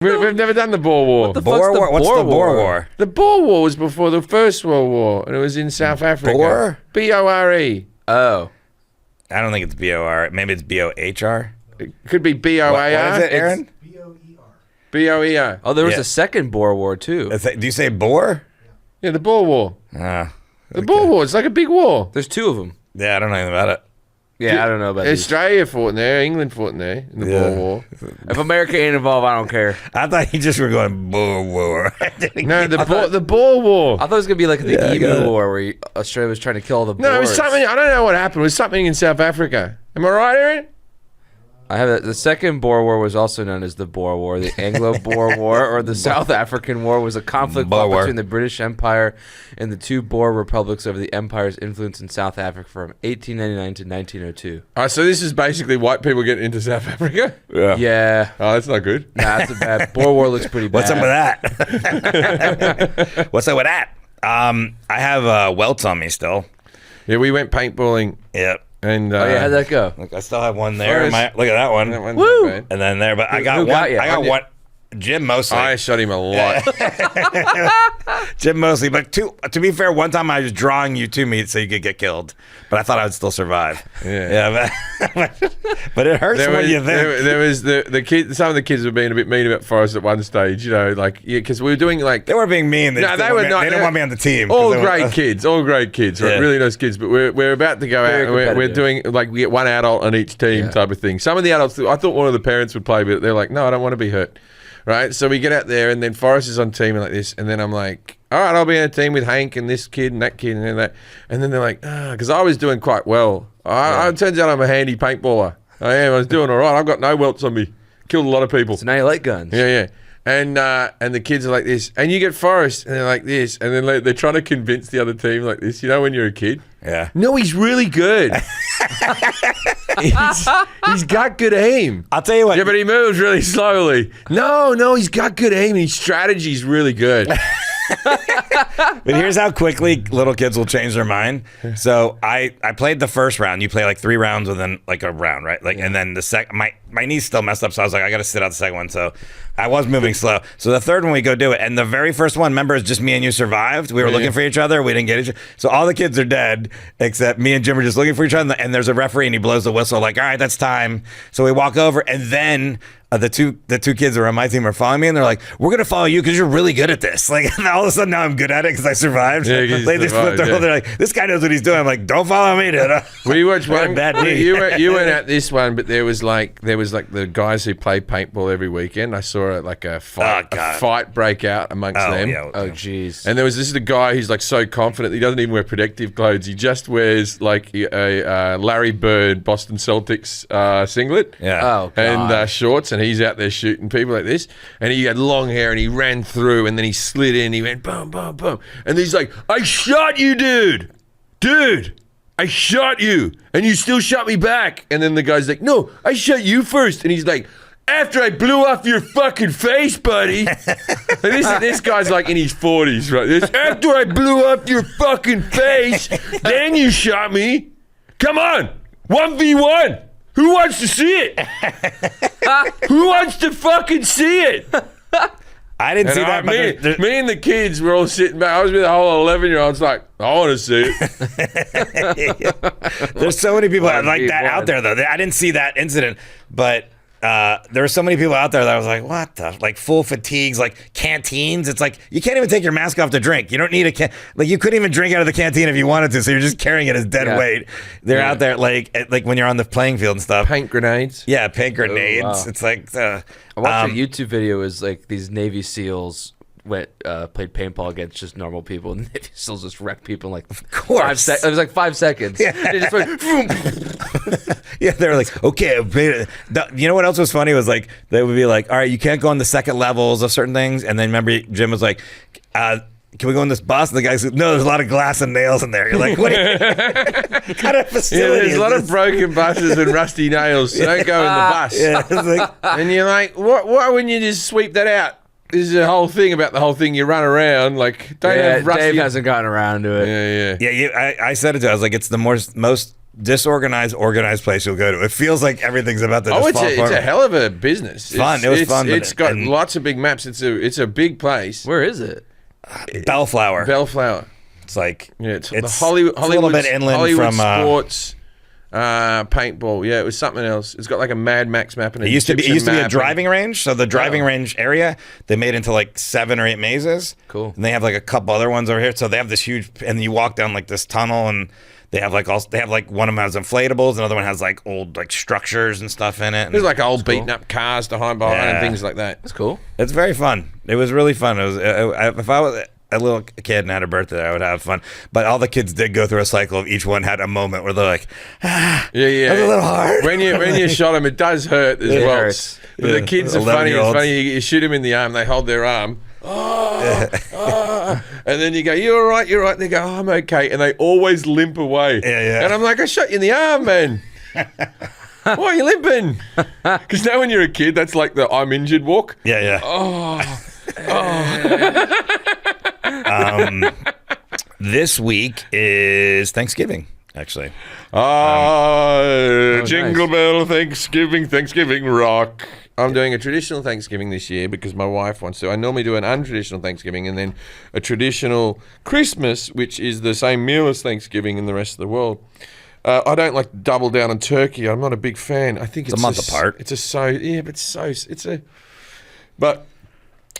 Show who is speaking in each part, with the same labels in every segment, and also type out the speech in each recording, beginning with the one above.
Speaker 1: We've never done the Boer War.
Speaker 2: What the Boer War? What's the Boer War?
Speaker 1: The Boer War was before the First World War, and it was in South Africa.
Speaker 2: Boer?
Speaker 1: B-O-R-E.
Speaker 2: Oh. I don't think it's B-O-R. Maybe it's B-O-H-R.
Speaker 1: It could be B-O-A-R.
Speaker 2: What is it, Aaron?
Speaker 3: B-O-E-R.
Speaker 1: B-O-E-R.
Speaker 4: Oh, there was a second Boer War, too.
Speaker 2: Do you say Boer?
Speaker 1: Yeah, the Boer War.
Speaker 2: The
Speaker 1: Boer War. It's like a big war.
Speaker 4: There's two of them.
Speaker 2: Yeah, I don't know anything about it.
Speaker 4: Yeah, I don't know about these.
Speaker 1: Australia fought in there. England fought in there in the Boer War.
Speaker 4: If America ain't involved, I don't care.
Speaker 2: I thought you just were going Boer War.
Speaker 1: No, the Boer War.
Speaker 4: I thought it was going to be like the Emu War where Australia was trying to kill all the Boers.
Speaker 1: No, it was something. I don't know what happened. It was something in South Africa. Am I right, Aaron?
Speaker 4: I have it. The second Boer War was also known as the Boer War. The Anglo-Boer War or the South African War was a conflict fought between the British Empire and the two Boer republics over the empire's influence in South Africa from 1899 to 1902.
Speaker 1: All right, so this is basically white people getting into South Africa?
Speaker 4: Yeah.
Speaker 1: Oh, that's not good.
Speaker 4: Nah, that's a bad. Boer War looks pretty bad.
Speaker 2: What's up with that? What's up with that? I have welts on me still.
Speaker 1: Yeah, we went paintballing.
Speaker 2: Yep.
Speaker 1: And
Speaker 4: Oh, yeah, how'd that go?
Speaker 2: Look, I still have one there.
Speaker 1: First-
Speaker 2: Look at that one.
Speaker 1: That one's
Speaker 4: Woo!
Speaker 1: not bad.
Speaker 2: And then there, but I got
Speaker 4: who
Speaker 2: one.
Speaker 4: got you?
Speaker 2: I got one. Jim mostly.
Speaker 1: I shot him a lot.
Speaker 2: Jim mostly. But to be fair, one time I was drawing you to me so you could get killed. But I thought I would still survive.
Speaker 1: Yeah.
Speaker 2: But it hurts when you think.
Speaker 1: There was the kid. Some of the kids were being a bit mean about Forrest at one stage. You know, like because we were doing like
Speaker 2: They were being mean. They
Speaker 1: No, they were not.
Speaker 2: They didn't want me on the team.
Speaker 1: All
Speaker 2: 'cause they were-
Speaker 1: great kids, all great kids, right?
Speaker 2: Yeah.
Speaker 1: Really nice kids. But we're about to go out.
Speaker 4: Very
Speaker 1: And we're
Speaker 4: competitive.
Speaker 1: doing like we get one adult on each team type of thing. Some of the adults, I thought one of the parents would play, but they're like, no, I don't want to be hurt. Right, so we get out there, and then Forrest is on team and like this, and then I'm like, all right, I'll be in a team with Hank and this kid and that kid and then that, and then they're like, because I was doing quite well. It turns out I'm a handy paintballer. I am. I was doing all right. I've got no welts on me. Killed a lot of people.
Speaker 4: So now you like guns.
Speaker 1: Yeah. And the kids are like this, and you get Forrest, and they're like this, and then they're trying to convince the other team like this. You know, when you're a kid.
Speaker 2: Yeah.
Speaker 1: No, he's really good. he's got good aim.
Speaker 2: I'll tell you what.
Speaker 1: Yeah, but he moves really slowly. No, he's got good aim, and his strategy's really good.
Speaker 2: But here's how quickly little kids will change their mind. So I played the first round. You play like 3 rounds within like a round, right? Like, and then the second, my knee's still messed up, so I was like, I got to sit out the second one. So I was moving slow. So the third one we go do it, and the very first one, remember, it's just me and you survived. We were looking for each other. We didn't get each other. So all the kids are dead except me and Jim are just looking for each other. And there's a referee, and he blows the whistle. Like, all right, that's time. So we walk over, and then. The two kids that are on my team are following me, and they're like, "We're gonna follow you because you're really good at this." Like, and all of a sudden now I'm good at it because I survived.
Speaker 1: Yeah, 'cause you
Speaker 2: they just
Speaker 1: survived,
Speaker 2: flipped their They're like, "This guy knows what he's doing." I'm like, "Don't follow me, dude."
Speaker 1: We watched one.
Speaker 2: Bad knee.
Speaker 1: You went at this one, but there was like the guys who play paintball every weekend. I saw a fight break out amongst them.
Speaker 2: Yeah.
Speaker 4: Oh, jeez.
Speaker 1: And this is the guy who's like so confident he doesn't even wear protective clothes. He just wears like a Larry Bird Boston Celtics singlet.
Speaker 2: Yeah.
Speaker 4: Oh, God.
Speaker 1: And shorts, and he's out there shooting people like this. And he had long hair, and he ran through, and then he slid in. He went boom, boom, boom, and he's like, "I shot you, dude. I shot you, and you still shot me back." And then the guy's like, "No, I shot you first." And he's like, "After I blew off your fucking face, buddy." And this guy's like in his 40s, right? After I blew off your fucking face, then you shot me. Come on, 1v1. Who wants to see it? Who wants to fucking see it?
Speaker 2: I didn't see that.
Speaker 1: Me and the kids were all sitting back. I was with the whole 11-year-olds like, I want to see it.
Speaker 2: There's so many people like that
Speaker 4: 1v1.
Speaker 2: out there, though. I didn't see that incident, but there were so many people out there that I was like, what the? Like full fatigues, like canteens. It's like you can't even take your mask off to drink. You don't need like you couldn't even drink out of the canteen if you wanted to, so you're just carrying it as dead weight. They're out there like when you're on the playing field and stuff.
Speaker 1: Paint grenades.
Speaker 2: Yeah, paint grenades.
Speaker 4: wow.
Speaker 2: It's like
Speaker 4: I watched a YouTube video. Is like these Navy SEALs played paintball against just normal people, and Navy SEALs just wrecked people in like 5 seconds. It was like 5 seconds. Yeah. They just went,
Speaker 2: yeah, they were like, okay. You know what else was funny was like they would be like, all right, you can't go on the second levels of certain things, and then remember Jim was like, can we go in this bus? And the guy said, no, there's a lot of glass and nails in there. You're like, what kind of facility?
Speaker 1: Yeah, there's a lot of broken buses and rusty nails, so don't go in the bus.
Speaker 2: Yeah, it's like,
Speaker 1: and you're like, why wouldn't you just sweep that out? This is a whole thing about the whole thing. You run around like don't have rusty.
Speaker 4: Dave hasn't gotten around to it.
Speaker 1: Yeah.
Speaker 2: I said it to her. I was like, it's the most disorganized, organized place you'll go to. It feels like everything's about to just fall
Speaker 1: it's
Speaker 2: apart.
Speaker 1: a hell of a business.
Speaker 2: Fun. It was fun.
Speaker 1: It's got lots of big maps. It's a big place.
Speaker 4: Where is it?
Speaker 2: Bellflower.
Speaker 1: Bellflower.
Speaker 2: It's like
Speaker 1: it's
Speaker 2: the
Speaker 1: Hollywood,
Speaker 2: a little bit inland
Speaker 1: Hollywood
Speaker 2: from
Speaker 1: sports paintball. Yeah, it was something else. It's got like a Mad Max map and
Speaker 2: it used to be a driving range. So the driving range area they made into like 7 or 8 mazes.
Speaker 4: Cool.
Speaker 2: And they have like a couple other ones over here. So they have this huge, and you walk down like this tunnel, and they have like one of them has inflatables, another one has like old like structures and stuff in it.
Speaker 1: There's like old beaten up cars behind
Speaker 2: Yeah.
Speaker 1: and things like that.
Speaker 4: That's cool.
Speaker 2: It's very fun. It was really fun. It was if I was a little kid and had a birthday, I would have fun. But all the kids did go through a cycle of each one had a moment where they're like,
Speaker 1: yeah,
Speaker 2: that's a little hard.
Speaker 1: When you shot them, it does hurt as
Speaker 2: It
Speaker 1: well.
Speaker 2: hurts.
Speaker 1: But
Speaker 2: Yeah.
Speaker 1: the kids are funny. It's
Speaker 2: 11-year-olds.
Speaker 1: funny. You shoot them in the arm, they hold their arm. And then you go, you're all right, you're right. And they go, oh, I'm okay. And they always limp away.
Speaker 2: Yeah.
Speaker 1: And I'm like, I shot you in the arm, man. Why are you limping? Because now when you're a kid, that's like the I'm injured walk.
Speaker 2: Yeah. This week is Thanksgiving, actually.
Speaker 1: Jingle
Speaker 4: nice.
Speaker 1: bell, Thanksgiving rock. I'm doing a traditional Thanksgiving this year because my wife wants to. I normally do an untraditional Thanksgiving and then a traditional Christmas, which is the same meal as Thanksgiving in the rest of the world. I don't like to double down on turkey. I'm not a big fan. I think it's
Speaker 2: a month apart.
Speaker 1: But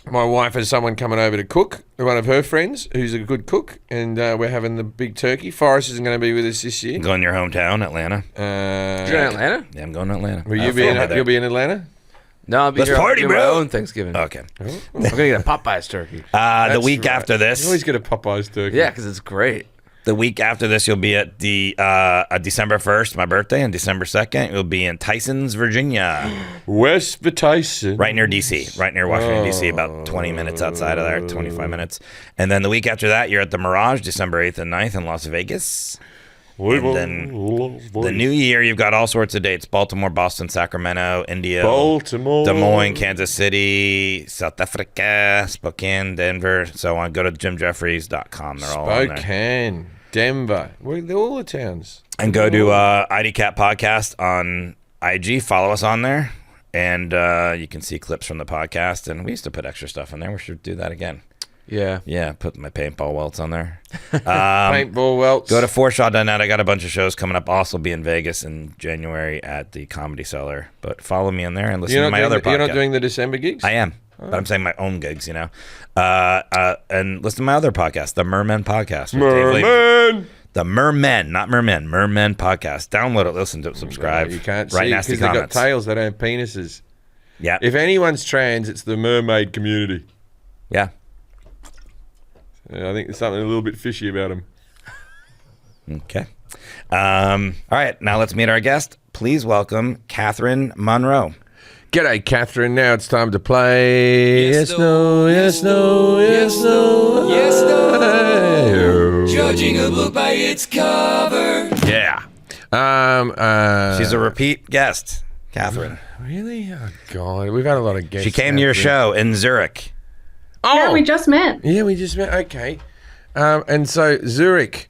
Speaker 1: my wife has someone coming over to cook, one of her friends who's a good cook, and we're having the big turkey. Forrest isn't going to be with us this year.
Speaker 2: Going to your hometown, Atlanta.
Speaker 4: You're in Atlanta?
Speaker 2: Yeah, I'm going to Atlanta.
Speaker 1: Will you you'll be in Atlanta?
Speaker 4: No, I'll be
Speaker 2: Let's
Speaker 4: here.
Speaker 2: party,
Speaker 4: I'll do my
Speaker 2: bro.
Speaker 4: own Thanksgiving.
Speaker 2: Okay.
Speaker 4: I'm gonna get a Popeyes turkey.
Speaker 2: The week
Speaker 1: right.
Speaker 2: after
Speaker 1: You
Speaker 2: this,
Speaker 1: always get a Popeyes turkey.
Speaker 4: Yeah, because it's great.
Speaker 2: the week after this, you'll be at the December 1st, my birthday, and December 2nd, you'll be in Tysons, Virginia.
Speaker 1: West for Tyson.
Speaker 2: Right near D.C., right near Washington, D.C., about 20 minutes outside of there, 25 minutes. And then the week after that, you're at the Mirage, December 8th and 9th in Las Vegas. And then the new year, you've got all sorts of dates: Baltimore, Boston, Sacramento, India,
Speaker 1: Baltimore,
Speaker 2: Des Moines, Kansas City, South Africa, Spokane, Denver, so on. Go to jimjefferies.com. They're all on there.
Speaker 1: Spokane, Denver. They're all the towns.
Speaker 2: And go to IDCat Podcast on IG. Follow us on there. And you can see clips from the podcast. And we used to put extra stuff in there. We should do that again.
Speaker 4: Yeah.
Speaker 2: Yeah, put my paintball welts on there.
Speaker 1: Paintball welts.
Speaker 2: Go to foreshot.net. I got a bunch of shows coming up. Also be in Vegas in January at the Comedy Cellar. But follow me in there and listen to my other podcast.
Speaker 1: You're not doing the December gigs?
Speaker 2: I am. But I'm saying my own gigs, you know. And listen to my other podcast, the Mermen Podcast. with Dave Levy.
Speaker 1: Merman.
Speaker 2: The Mermen, not Mermen. Mermen Podcast. Download it, listen to it, subscribe.
Speaker 1: You can't
Speaker 2: write
Speaker 1: see
Speaker 2: nasty
Speaker 1: because they've got
Speaker 2: comments.
Speaker 1: tails. They don't have penises.
Speaker 2: Yeah.
Speaker 1: If anyone's trans, it's the mermaid community.
Speaker 2: Yeah.
Speaker 1: I think there's something a little bit fishy about them.
Speaker 2: Okay. All right. Now let's meet our guest. Please welcome Catherine Monroe.
Speaker 1: G'day, Catherine. Now it's time to play. Yes, no, yes, no, yes, no,
Speaker 3: Yes,
Speaker 1: no.
Speaker 3: Judging a book by its cover.
Speaker 1: Yeah.
Speaker 2: She's a repeat guest, Catherine.
Speaker 1: Really? Oh, God. We've had a lot of guests.
Speaker 2: She came to your
Speaker 1: Catherine.
Speaker 2: show in Zurich.
Speaker 1: Oh,
Speaker 5: Yeah, we just met.
Speaker 1: yeah, we just met. Okay. And so, Zurich.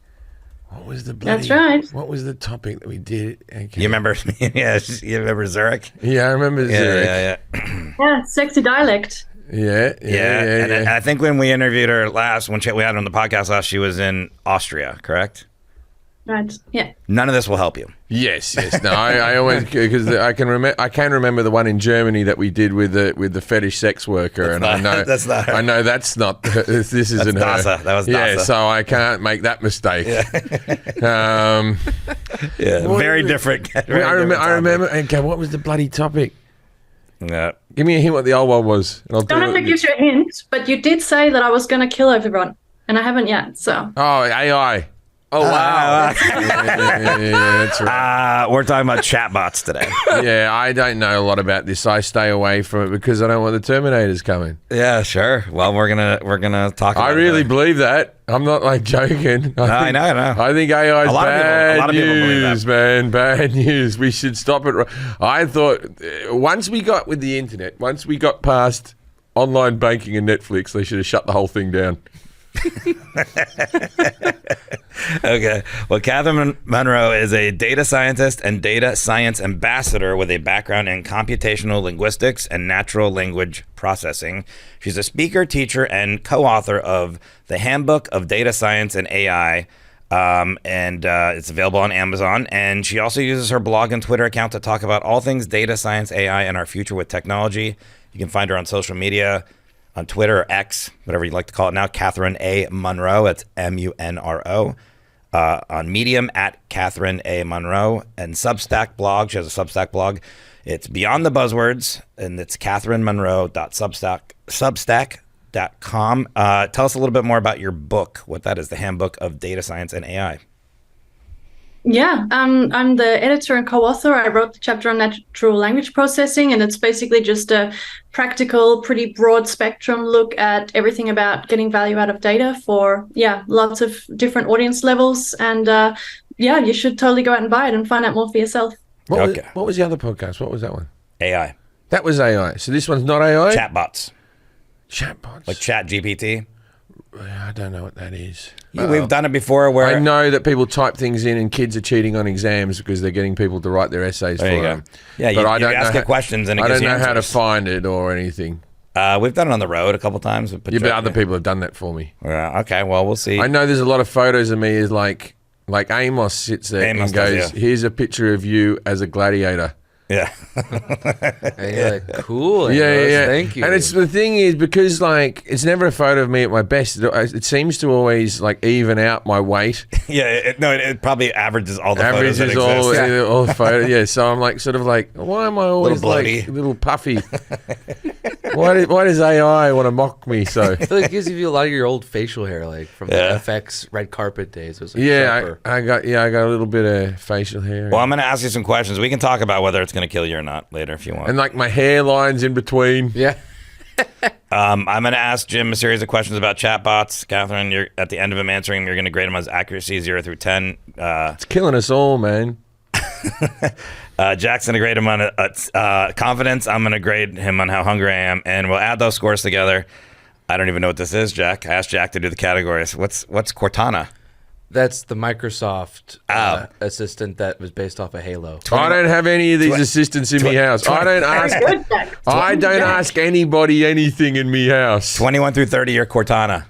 Speaker 1: What was the bloody...
Speaker 5: That's right.
Speaker 1: What was the topic that we did? Okay.
Speaker 2: You remember? Yeah, you remember Zurich?
Speaker 1: Yeah, I remember Zurich.
Speaker 2: Yeah.
Speaker 5: Yeah, sexy dialect.
Speaker 1: Yeah.
Speaker 2: And I think when we interviewed her last, we had her on the podcast last, she was in Austria, correct?
Speaker 5: Right. Yeah.
Speaker 2: None of this will help you.
Speaker 1: Yes. No, I always because I can remember the one in Germany that we did with the fetish sex worker,
Speaker 2: That's
Speaker 1: and
Speaker 2: not-
Speaker 1: I know
Speaker 2: that's not her.
Speaker 1: I know that's not this isn't her.
Speaker 2: Dasa. That was
Speaker 1: Yeah,
Speaker 2: Dasa.
Speaker 1: so I can't make that mistake.
Speaker 2: Yeah,
Speaker 1: What
Speaker 2: very
Speaker 1: is it?
Speaker 2: different.
Speaker 1: I remember. Okay, what was the bloody topic?
Speaker 2: Yeah.
Speaker 1: Give me a hint what the old one was. And I'll
Speaker 5: Don't have to give you a hint, but you did say that I was going to kill everyone, and I haven't yet, so.
Speaker 1: Oh, AI.
Speaker 4: Oh wow.
Speaker 1: Yeah, that's right.
Speaker 2: We're talking about chatbots today.
Speaker 1: Yeah, I don't know a lot about this. I stay away from it because I don't want the Terminators coming.
Speaker 2: Yeah, sure. Well, we're gonna talk. About
Speaker 1: I really
Speaker 2: it.
Speaker 1: believe that. I'm not like joking.
Speaker 2: I know.
Speaker 1: I think AI is
Speaker 2: A lot of
Speaker 1: bad
Speaker 2: people believe that.
Speaker 1: news, man. Bad news. We should stop it. I thought once we got with the internet, once we got past online banking and Netflix, they should have shut the whole thing down.
Speaker 2: Okay. Well, Catherine Monroe is a data scientist and data science ambassador with a background in computational linguistics and natural language processing. She's a speaker, teacher, and co-author of The Handbook of Data Science and AI, and it's available on Amazon. And she also uses her blog and Twitter account to talk about all things data science, AI, and our future with technology. You can find her on social media, on Twitter or X, whatever you like to call it now, Catherine A. Monroe. It's Munro. On Medium at Catherine A. Monroe, and Substack blog. She has a Substack blog. It's Beyond the Buzzwords, and it's catherinemonroe.substack.com. Tell us a little bit more about your book, what that is, The Handbook of Data Science and AI.
Speaker 5: Yeah, I'm the editor and co-author. I wrote the chapter on natural language processing, and it's basically just a practical, pretty broad spectrum look at everything about getting value out of data for, lots of different audience levels. And you should totally go out and buy it and find out more for yourself.
Speaker 1: What was the other podcast? What was that one?
Speaker 2: AI.
Speaker 1: That was AI. So this one's not AI?
Speaker 2: Chatbots.
Speaker 1: Chatbots.
Speaker 2: Like ChatGPT.
Speaker 1: I don't know what that is.
Speaker 2: Yeah, we've done it before where...
Speaker 1: I know that people type things in and kids are cheating on exams because they're getting people to write their essays for them.
Speaker 2: Yeah,
Speaker 1: but
Speaker 2: you ask it questions and it gives you
Speaker 1: I don't know how to
Speaker 2: answers.
Speaker 1: find it or anything.
Speaker 2: We've done it on the road a couple times.
Speaker 1: But other people have done that for me.
Speaker 2: Okay, well, we'll see.
Speaker 1: I know there's a lot of photos of me as like Amos sits there and goes, here's a picture of you as a gladiator.
Speaker 2: Yeah.
Speaker 4: And you're like, cool.
Speaker 1: Yeah.
Speaker 4: Thank you.
Speaker 1: And it's the thing is because like it's never a photo of me at my best. It seems to always like even out my weight.
Speaker 2: Yeah. It probably averages all the photos that
Speaker 1: Averages
Speaker 2: exist.
Speaker 1: all photos. Yeah. So I'm like sort of like, why am I always
Speaker 2: Little
Speaker 1: like
Speaker 2: bloaty.
Speaker 1: a little puffy? Why does AI want to mock me so?
Speaker 4: I feel like it gives you a lot of your old facial hair, like from the FX red carpet days. It was like
Speaker 1: I got a little bit of facial hair.
Speaker 2: Well, I'm going to ask you some questions. We can talk about whether it's going to kill you or not later if you want.
Speaker 1: And like my hairline's in between.
Speaker 4: Yeah.
Speaker 2: I'm going to ask Jim a series of questions about chatbots. Catherine, you're at the end of him answering, you're going to grade him as accuracy 0 through 10.
Speaker 1: It's killing us all, man.
Speaker 2: Jack's going to grade him on confidence. I'm going to grade him on how hungry I am, and we'll add those scores together. I don't even know what this is, Jack. I asked Jack to do the categories. What's Cortana?
Speaker 4: That's the Microsoft assistant that was based off of Halo.
Speaker 1: I don't have any of these assistants in my house. I don't ask anybody anything in my house.
Speaker 2: 21 through 30, you're Cortana.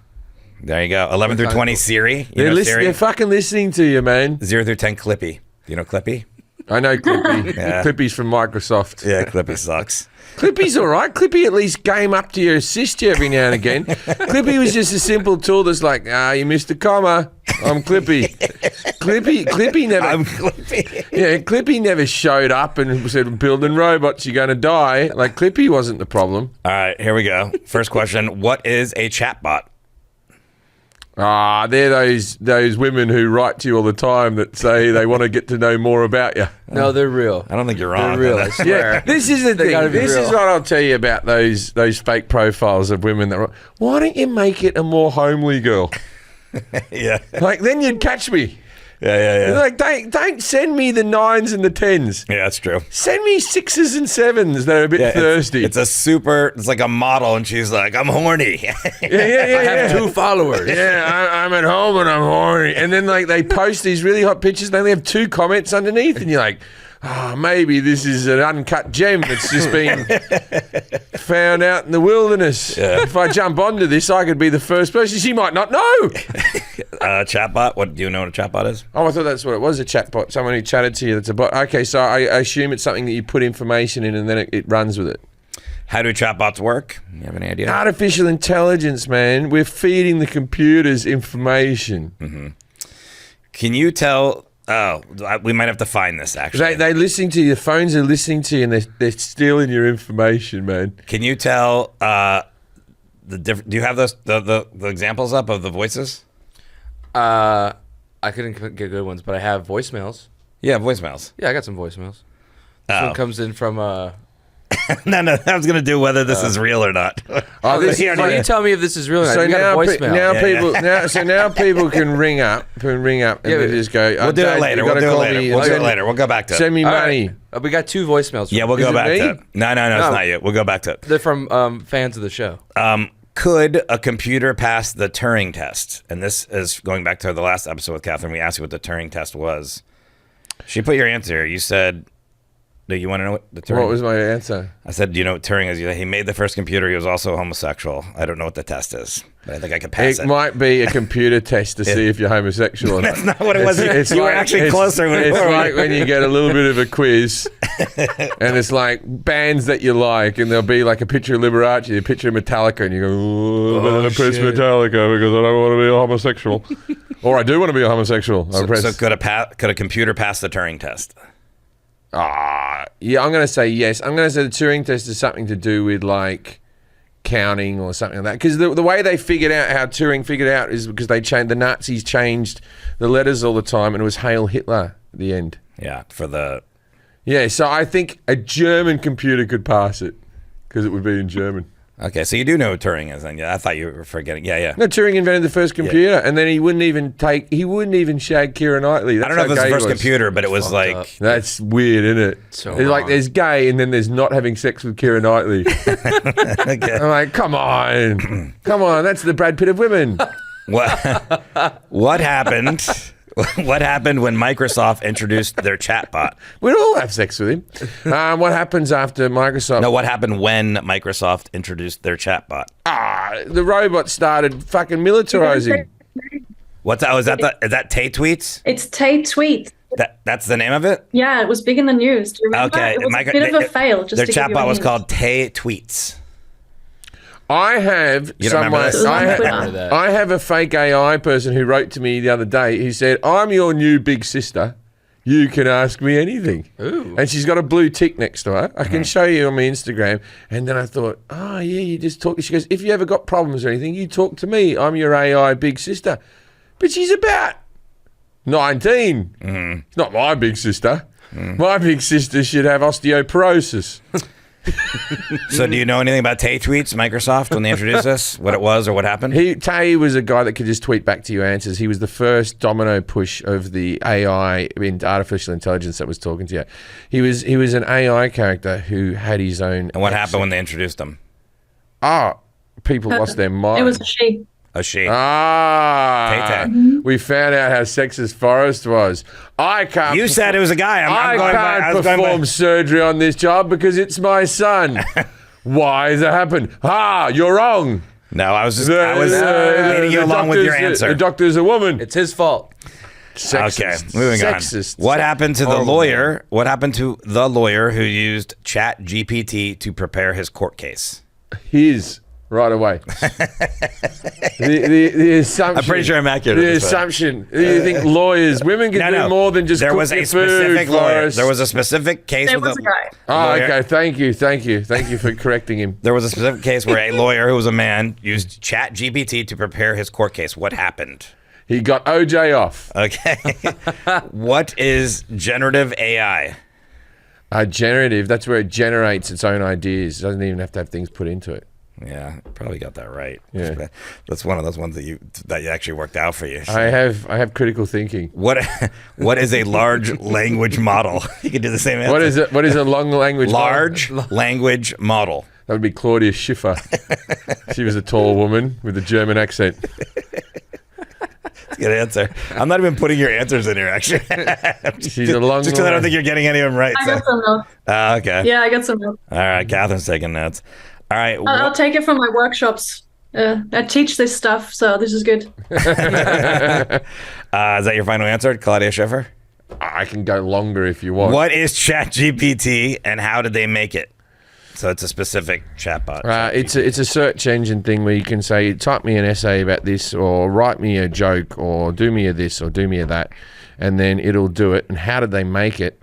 Speaker 2: There you go. 11 through 20, Siri. Siri?
Speaker 1: They're fucking listening to you, man.
Speaker 2: 0 through 10, Clippy. Do you know Clippy?
Speaker 1: I know Clippy.
Speaker 2: Yeah.
Speaker 1: Clippy's from Microsoft.
Speaker 2: Yeah, Clippy sucks.
Speaker 1: Clippy's all right. Clippy at least came up to you, assist you every now and again. Clippy was just a simple tool that's like, you missed a comma. I'm Clippy. Clippy never.
Speaker 2: I'm Clippy.
Speaker 1: Yeah, Clippy never showed up and said, building robots, you're going to die. Like, Clippy wasn't the problem.
Speaker 2: All right, here we go. First question. What is a chatbot?
Speaker 1: They're those women who write to you all the time that say they want to get to know more about you.
Speaker 4: No, they're real.
Speaker 2: I don't think you're wrong.
Speaker 4: They're real, I swear.
Speaker 1: Yeah, this is the thing.
Speaker 4: gotta be
Speaker 1: This
Speaker 4: real.
Speaker 1: is what I'll tell you about those fake profiles of women that write, why don't you make it a more homely girl?
Speaker 2: Yeah.
Speaker 1: Like, then you'd catch me.
Speaker 2: Yeah.
Speaker 1: Like, don't send me the 9s and the 10s.
Speaker 2: Yeah, that's true.
Speaker 1: Send me 6s and 7s that are a bit thirsty.
Speaker 2: It's like a model, and she's like, I'm horny.
Speaker 1: yeah.
Speaker 4: I have 2 followers.
Speaker 1: Yeah, I'm at home and I'm horny. And then like they post these really hot pictures and they only have 2 comments underneath and you're like, maybe this is an uncut gem that's just been found out in the wilderness.
Speaker 2: Yeah.
Speaker 1: If I jump onto this, I could be the first person. She might not know.
Speaker 2: Chatbot? What do you know what a chatbot is?
Speaker 1: Oh, I thought that's what it was, a chatbot. Someone who chatted to you that's a bot. Okay, so I assume it's something that you put information in and then it runs with it.
Speaker 2: How do chatbots work? You have any idea?
Speaker 1: Artificial intelligence, man. We're feeding the computers information.
Speaker 2: Mm-hmm. Can you tell... Oh, we might have to find this, actually.
Speaker 1: They're listening to you. The phones are listening to you, and they're stealing your information, man.
Speaker 2: Can you tell the different... Do you have the examples up of the voices?
Speaker 4: I couldn't get good ones, but I have voicemails.
Speaker 2: Yeah, voicemails.
Speaker 4: Yeah, I got some voicemails. This one comes in from...
Speaker 2: No, I was going to do whether this is real or not.
Speaker 4: you tell me if this is real or not.
Speaker 1: So
Speaker 4: You got a voicemail.
Speaker 1: now people can ring up and they just go.
Speaker 2: We'll do it later. We'll do it later. We'll go back to it.
Speaker 1: Send me money.
Speaker 4: We got 2 voicemails.
Speaker 2: Yeah, we'll go back to it. No, it's not you. We'll go back to it.
Speaker 4: They're from fans of the show.
Speaker 2: could a computer pass the Turing test? And this is going back to the last episode with Catherine. We asked you what the Turing test was. She put your answer. You said, do you want to know what the Turing?
Speaker 1: What was my answer?
Speaker 2: I said, do you know what Turing is? He made the first computer. He was also homosexual. I don't know what the test is, but I think I could pass it.
Speaker 1: It might be a computer test to see if you're homosexual or not.
Speaker 2: That's not what it was. You were actually closer.
Speaker 1: It's like when you get a little bit of a quiz, and it's like bands that you like, and there'll be like a picture of Liberace, a picture of Metallica, and you go, oh, I'm going to press Metallica because I don't want to be a homosexual. Or I do want to be a homosexual.
Speaker 2: So could a computer pass the Turing test?
Speaker 1: Yeah, I'm going to say yes. I'm going to say the Turing test is something to do with like counting or something like that. Because the way they figured out how Turing figured out is because the Nazis changed the letters all the time, and it was Hail Hitler at the end.
Speaker 2: Yeah,
Speaker 1: Yeah, so I think a German computer could pass it because it would be in German.
Speaker 2: Okay, so you do know what Turing is, then? Yeah, I thought you were forgetting. Yeah.
Speaker 1: No, Turing invented the first computer, and then he wouldn't even shag Keira Knightley. That's
Speaker 2: I don't know if it was the
Speaker 1: gay
Speaker 2: first computer, but it was like
Speaker 4: up.
Speaker 1: That's weird, isn't it?
Speaker 4: So
Speaker 1: it's like
Speaker 4: wrong.
Speaker 1: there's gay, and then there's not having sex with Keira Knightley.
Speaker 2: okay.
Speaker 1: I'm like, come on, that's the Brad Pitt of women.
Speaker 2: What happened? What happened when Microsoft introduced their chatbot?
Speaker 1: We'd all have sex with him. What happens after Microsoft?
Speaker 2: No, what happened when Microsoft introduced their chatbot?
Speaker 1: The robots started fucking militarizing.
Speaker 2: What's that? Is that Tay Tweets?
Speaker 5: It's Tay Tweet.
Speaker 2: That's the name of it?
Speaker 5: Yeah, it was big in the news. Do you remember?
Speaker 2: Okay.
Speaker 5: It was a bit of a fail. Just
Speaker 2: their
Speaker 5: to give you a
Speaker 2: chatbot was
Speaker 5: hint.
Speaker 2: called Tay Tweets.
Speaker 1: I have
Speaker 2: You don't remember this?
Speaker 1: I have a fake AI person who wrote to me the other day. He said, "I'm your new big sister. You can ask me anything."
Speaker 4: Ooh.
Speaker 1: And she's got a blue tick next to her. I can show you on my Instagram. And then I thought, you just talk. She goes, "If you ever got problems or anything, you talk to me. I'm your AI big sister." But she's about 19. It's not my big sister. My big sister should have osteoporosis.
Speaker 2: So do you know anything about Tay Tweets, Microsoft, when they introduced this? What it was or what happened?
Speaker 1: Tay was a guy that could just tweet back to you answers. He was the first domino push of the AI in artificial intelligence that was talking to you. He was an AI character who had his own.
Speaker 2: And what happened when they introduced them?
Speaker 1: People lost their mind.
Speaker 5: It was a she.
Speaker 2: A she.
Speaker 1: Tay-Tay. We found out how sexist Forrest was. I can't.
Speaker 2: You said it was a guy.
Speaker 1: I can't perform surgery on this job because it's my son. Why has it happened? You're wrong.
Speaker 2: No, I was leading you along with your answer.
Speaker 1: The doctor's a woman.
Speaker 4: It's his fault.
Speaker 1: Sexist.
Speaker 2: Okay, moving
Speaker 1: Sexist.
Speaker 2: on. What happened to the lawyer? What happened to the lawyer who used ChatGPT to prepare his court case?
Speaker 1: Right away. the assumption.
Speaker 2: I'm pretty sure I'm accurate.
Speaker 1: The assumption. You think lawyers, women can do more than just
Speaker 2: there
Speaker 1: cook
Speaker 2: was a
Speaker 1: your
Speaker 2: specific
Speaker 1: food,
Speaker 2: lawyer.
Speaker 1: Forrest.
Speaker 2: There was a specific case
Speaker 5: There
Speaker 2: with
Speaker 5: was
Speaker 2: a
Speaker 5: a guy.
Speaker 2: lawyer.
Speaker 1: Okay. Thank you for correcting him.
Speaker 2: There was a specific case where a lawyer who was a man used ChatGPT to prepare his court case. What happened?
Speaker 1: He got OJ off.
Speaker 2: Okay. What is generative AI?
Speaker 1: Generative. That's where it generates its own ideas. It doesn't even have to have things put into it.
Speaker 2: Yeah, probably got that right.
Speaker 1: Yeah.
Speaker 2: That's one of those ones that actually worked out for you.
Speaker 1: I have critical thinking.
Speaker 2: What is a large language model? You could do the same answer.
Speaker 1: What is it? What is a long language?
Speaker 2: Large language model.
Speaker 1: That would be Claudia Schiffer. She was a tall woman with a German accent.
Speaker 2: Good answer. I'm not even putting your answers in here, actually.
Speaker 1: She's a long.
Speaker 2: Just because I don't think you're getting any of them right.
Speaker 5: I got some notes.
Speaker 2: Okay.
Speaker 5: Yeah, I got some notes.
Speaker 2: All right, Catherine's taking notes. All right.
Speaker 5: I'll take it from my workshops. I teach this stuff, so this is good.
Speaker 2: Is that your final answer, Claudia Schiffer?
Speaker 1: I can go longer if you want.
Speaker 2: What is ChatGPT and how did they make it? So it's a specific chatbot.
Speaker 1: It's a search engine thing where you can say, type me an essay about this, or write me a joke, or do me a this, or do me a that, and then it'll do it. And how did they make it?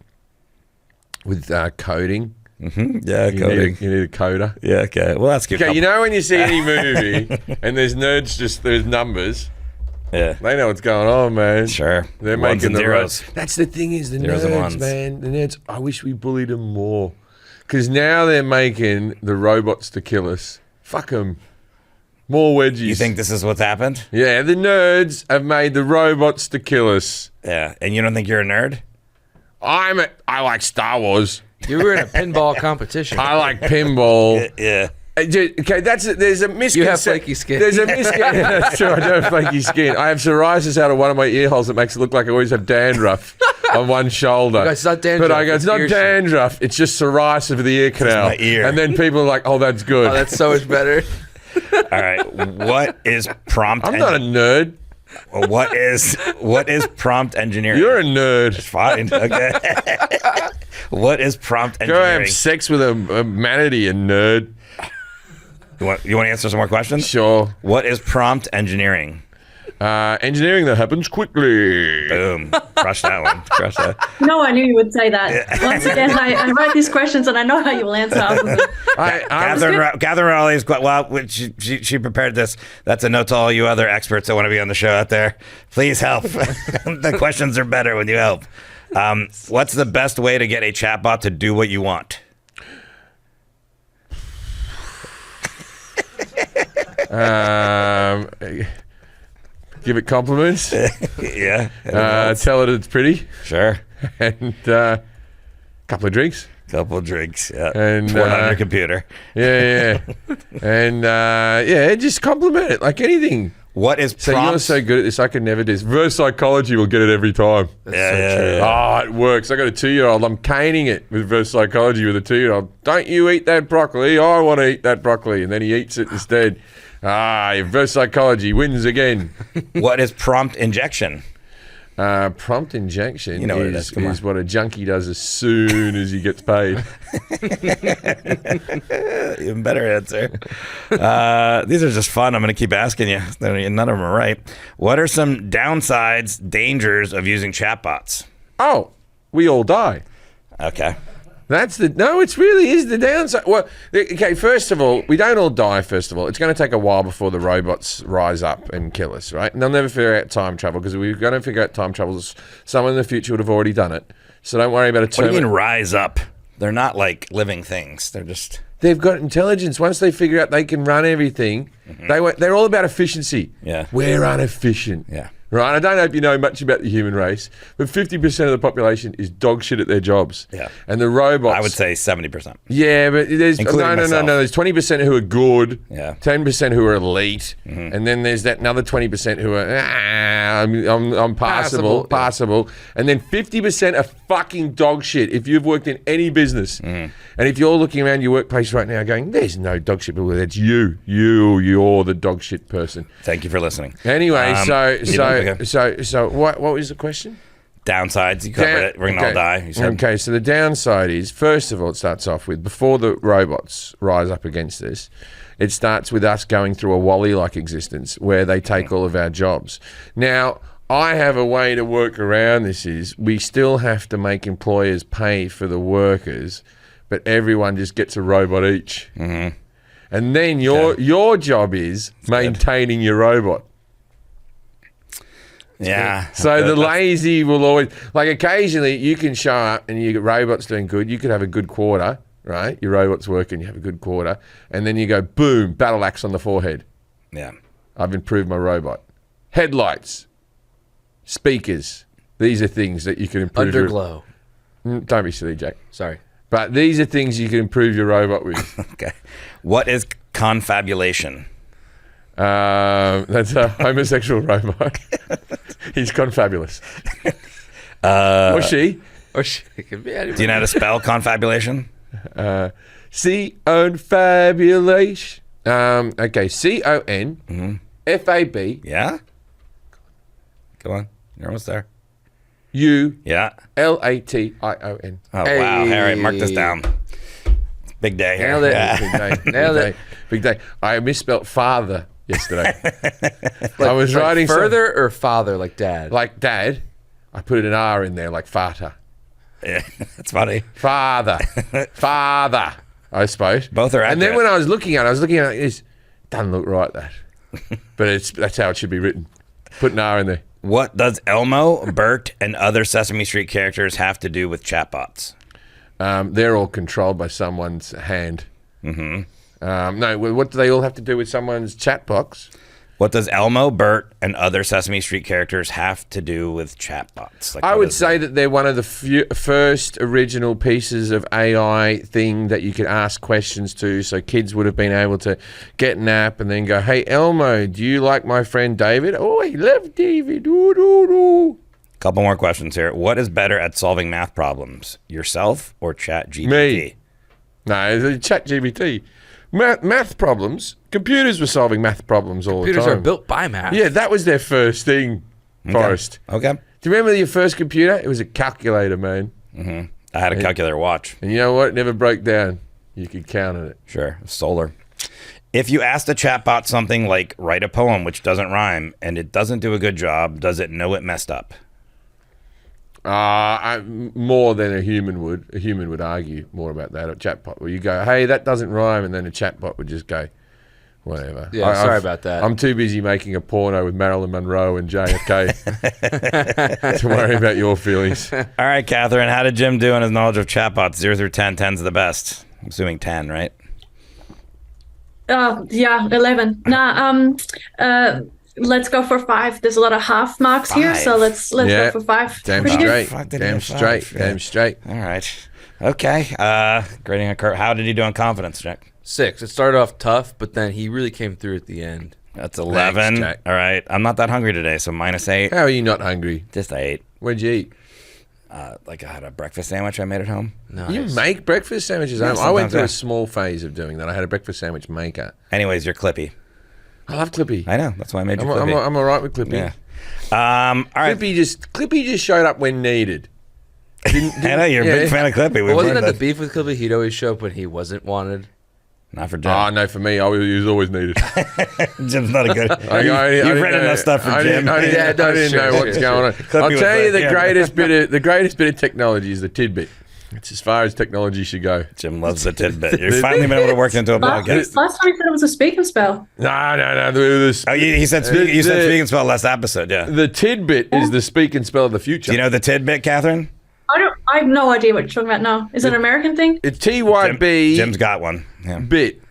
Speaker 1: With coding.
Speaker 2: Mm-hmm. Yeah, coding.
Speaker 1: You need a coder.
Speaker 2: Yeah, okay. Well, that's good.
Speaker 1: Okay, you know when you see any movie and there's nerds, there's numbers.
Speaker 2: Yeah.
Speaker 1: They know what's going on, man.
Speaker 2: Sure.
Speaker 1: They're
Speaker 2: Ones
Speaker 1: making
Speaker 2: and
Speaker 1: the
Speaker 2: zeros.
Speaker 1: That's the thing is the
Speaker 2: Zeros and
Speaker 1: nerds,
Speaker 2: ones.
Speaker 1: man. The nerds. I wish we bullied them more, because now they're making the robots to kill us. Fuck them. More wedgies.
Speaker 2: You think this is what's happened?
Speaker 1: Yeah, the nerds have made the robots to kill us.
Speaker 2: Yeah. And you don't think you're a nerd?
Speaker 1: I like Star Wars.
Speaker 4: You were in a pinball competition.
Speaker 1: I like pinball.
Speaker 2: Yeah.
Speaker 1: Okay, there's a misconception.
Speaker 4: You have flaky skin.
Speaker 1: There's a misconception. That's true. I do have flaky skin. I have psoriasis out of one of my ear holes that makes it look like I always have dandruff on one shoulder.
Speaker 4: It's not dandruff.
Speaker 1: But I go, it's not dandruff. It's just psoriasis of the ear canal.
Speaker 2: my ear.
Speaker 1: And then people are like, oh, that's good.
Speaker 4: Oh, that's so much better.
Speaker 2: All right. What is prompt?
Speaker 1: I'm not a nerd.
Speaker 2: What is prompt engineering?
Speaker 1: You're a nerd.
Speaker 2: Fine. Okay. What is prompt
Speaker 1: Go
Speaker 2: engineering?
Speaker 1: have sex with a manatee, a nerd.
Speaker 2: You want to answer some more questions?
Speaker 1: Sure.
Speaker 2: What is prompt engineering?
Speaker 1: Engineering that happens quickly.
Speaker 2: Boom. Crush that one. Crush that.
Speaker 5: No, I knew you would say that. Once again, I write these questions and I know how you will answer.
Speaker 2: Catherine Raleigh's she prepared this. That's a note to all you other experts that want to be on the show out there. Please help. The questions are better when you help. What's the best way to get a chatbot to do what you want?
Speaker 1: Give it compliments.
Speaker 2: Yeah.
Speaker 1: Tell it it's pretty.
Speaker 2: Sure.
Speaker 1: And couple of drinks.
Speaker 2: Couple drinks. Yeah.
Speaker 1: And
Speaker 2: Put on your computer.
Speaker 1: Yeah. And just compliment it like anything.
Speaker 2: What is
Speaker 1: So
Speaker 2: prompt?
Speaker 1: you're so good at this, I could never do this. Reverse psychology will get it every time.
Speaker 2: Yeah.
Speaker 1: Oh, it works. I got a 2-year-old. I'm caning it with reverse psychology with a 2-year-old. Don't you eat that broccoli. I want to eat that broccoli. And then he eats it instead. Reverse psychology wins again.
Speaker 2: What is prompt injection?
Speaker 1: Prompt injection
Speaker 2: You know what it is. Come
Speaker 1: is
Speaker 2: on.
Speaker 1: what a junkie does as soon as he gets paid.
Speaker 2: Even better answer. These are just fun. I'm going to keep asking you. None of them are right. What are some downsides, dangers of using chatbots?
Speaker 1: Oh, we all die.
Speaker 2: Okay.
Speaker 1: It really is the downside. Well, okay, first of all, we don't all die, first of all. It's going to take a while before the robots rise up and kill us, right? And they'll never figure out time travel, because if we're going to figure out time travel, someone in the future would have already done it. So don't worry about it.
Speaker 2: What do you mean rise up? They're not like living things. They're just...
Speaker 1: They've got intelligence. Once they figure out they can run everything, they're all about efficiency.
Speaker 2: Yeah.
Speaker 1: We're inefficient.
Speaker 2: Yeah.
Speaker 1: Right? I don't know if you know much about the human race, but 50% of the population is dog shit at their jobs.
Speaker 2: Yeah.
Speaker 1: And the robots...
Speaker 2: I would say 70%.
Speaker 1: Yeah, but there's...
Speaker 2: Including myself.
Speaker 1: No. There's 20% who are good.
Speaker 2: Yeah.
Speaker 1: 10% who are elite. And then there's that another 20% who are... I'm passable. And then 50% are fucking dog shit if you've worked in any business. And if you're looking around your workplace right now going, there's no dog shit people, that's you. You're the dog shit person.
Speaker 2: Thank you for listening.
Speaker 1: Anyway,
Speaker 2: okay.
Speaker 1: so what was the question?
Speaker 2: Downsides, you covered it. We're going to all die. You said.
Speaker 1: Okay, so the downside is, first of all, it starts off with, before the robots rise up against us, it starts with us going through a Wall-E-like existence where they take all of our jobs. Now, I have a way to work around this is we still have to make employers pay for the workers, but everyone just gets a robot each. And then your job is maintaining your robot.
Speaker 2: Yeah.
Speaker 1: So the lazy will always, like, occasionally you can show up and you get robots doing good. You could have a good quarter, right? Your robot's working, you have a good quarter, and then you go, boom, battle axe on the forehead.
Speaker 2: Yeah.
Speaker 1: I've improved my robot. Headlights, speakers. These are things that you can improve.
Speaker 4: Underglow.
Speaker 1: Don't be silly, Jack.
Speaker 4: Sorry.
Speaker 1: But these are things you can improve your robot with.
Speaker 2: Okay. What is confabulation?
Speaker 1: That's a homosexual robot. He's confabulous. Or she.
Speaker 4: Or she could be anybody.
Speaker 2: Do you know how to spell confabulation?
Speaker 1: C-on-fabulation. Okay, C-O-N-F-A-B.
Speaker 2: Yeah? Go on. You're almost there.
Speaker 1: U
Speaker 2: Yeah.
Speaker 1: L-A-T-I-O-N.
Speaker 2: Oh,
Speaker 4: Hey.
Speaker 2: wow. All right, mark this down. Big day here.
Speaker 4: Nailed it.
Speaker 2: Yeah.
Speaker 1: Big day.
Speaker 4: Nailed
Speaker 1: Big
Speaker 4: it.
Speaker 1: day. Big day. I misspelt father yesterday. I was writing
Speaker 4: further or father, like dad.
Speaker 1: like dad. I put an R in there like farter.
Speaker 2: Yeah, that's funny.
Speaker 1: Father. Father, I suppose.
Speaker 2: Both are
Speaker 1: And then
Speaker 2: accurate.
Speaker 1: when I was looking at it, like this. Doesn't look right, that. But that's how it should be written. Put an R in there.
Speaker 2: What does Elmo, Bert, and other Sesame Street characters have to do with chatbots?
Speaker 1: They're all controlled by someone's hand. No, what do they all have to do with someone's chat box?
Speaker 2: What does Elmo, Bert, and other Sesame Street characters have to do with chatbots? Like,
Speaker 1: I
Speaker 2: what
Speaker 1: would
Speaker 2: is
Speaker 1: say that they're one of the first original pieces of AI thing that you could ask questions to. So kids would have been able to get an app and then go, "Hey Elmo, do you like my friend David? Oh, I love David." Ooh, ooh, ooh.
Speaker 2: Couple more questions here. What is better at solving math problems, yourself or ChatGPT?
Speaker 1: Me. No, it's ChatGPT. Math problems. Computers were solving math problems all
Speaker 4: Computers
Speaker 1: the time.
Speaker 4: are built by math.
Speaker 1: Yeah, that was their first thing, Forrest.
Speaker 2: Okay.
Speaker 1: Do you remember your first computer? It was a calculator, man.
Speaker 2: I had a calculator watch.
Speaker 1: And you know what? It never broke down. You could count on it.
Speaker 2: Sure. Solar. If you asked a chatbot something like write a poem which doesn't rhyme and it doesn't do a good job, does it know it messed up?
Speaker 1: More than a human would. A human would argue more about that. A chatbot where you go, "Hey, that doesn't rhyme," and then a chatbot would just go, "Whatever."
Speaker 4: Yeah, sorry about that.
Speaker 1: I'm too busy making a porno with Marilyn Monroe and JFK to worry about your feelings.
Speaker 2: All right, Catherine, how did Jim do on his knowledge of chatbots? 0 through 10. 10's the best. I'm assuming 10, right?
Speaker 5: Yeah, 11. Let's go for 5. There's a lot of half marks here, so let's
Speaker 1: Yeah.
Speaker 5: go for 5.
Speaker 1: Damn
Speaker 5: Pretty good.
Speaker 1: straight.
Speaker 2: Fuck, did he
Speaker 1: Damn
Speaker 2: have five?
Speaker 1: straight.
Speaker 2: Yeah.
Speaker 1: Damn straight.
Speaker 2: All right. Okay. Grading a curve. How did he do on confidence, Jack?
Speaker 4: 6. It started off tough, but then he really came through at the end.
Speaker 2: That's 11.
Speaker 1: Jack.
Speaker 2: All right. I'm not that hungry today, so -8.
Speaker 1: How are you not hungry?
Speaker 2: Just 8.
Speaker 1: What'd you eat?
Speaker 2: Like I had a breakfast sandwich I made at home.
Speaker 4: Nice.
Speaker 1: You make breakfast sandwiches at home? I
Speaker 2: sometimes,
Speaker 1: went through
Speaker 2: yeah.
Speaker 1: a small phase of doing that. I had a breakfast sandwich maker.
Speaker 2: Anyways, you're Clippy.
Speaker 1: I love Clippy.
Speaker 2: I know. That's why I made you
Speaker 1: I'm
Speaker 2: Clippy.
Speaker 1: all right with Clippy.
Speaker 2: Yeah. All right.
Speaker 1: Clippy just showed up when needed.
Speaker 2: I know you're a big fan of Clippy. We've
Speaker 4: Wasn't
Speaker 2: learned
Speaker 4: that the beef with Clippy? He'd always show up when he wasn't wanted.
Speaker 2: Not for Jim.
Speaker 1: Oh, no, for me, he was always needed.
Speaker 2: Jim's not a good.
Speaker 1: I
Speaker 2: You've
Speaker 1: didn't
Speaker 2: read
Speaker 1: know-
Speaker 2: enough stuff for
Speaker 1: I
Speaker 2: Jim.
Speaker 1: didn't know
Speaker 4: Sure,
Speaker 1: what's
Speaker 4: sure,
Speaker 1: going on.
Speaker 2: Clippy
Speaker 1: I'll
Speaker 2: was
Speaker 1: tell you
Speaker 2: like,
Speaker 1: the
Speaker 2: yeah.
Speaker 1: greatest bit of technology is the tidbit. It's as far as technology should go.
Speaker 2: Jim loves the tidbit. You've finally been able to work into a podcast.
Speaker 5: Last time you said it was a speak and spell.
Speaker 1: No.
Speaker 2: Oh, he said speak. You said speak and spell last episode. Yeah.
Speaker 1: The tidbit is the speak and spell of the future.
Speaker 2: Do you know the tidbit, Catherine?
Speaker 5: I have no idea what you're talking about now. Is it an American thing?
Speaker 1: It's TYB
Speaker 2: Jim's got one. Yeah.
Speaker 1: bit,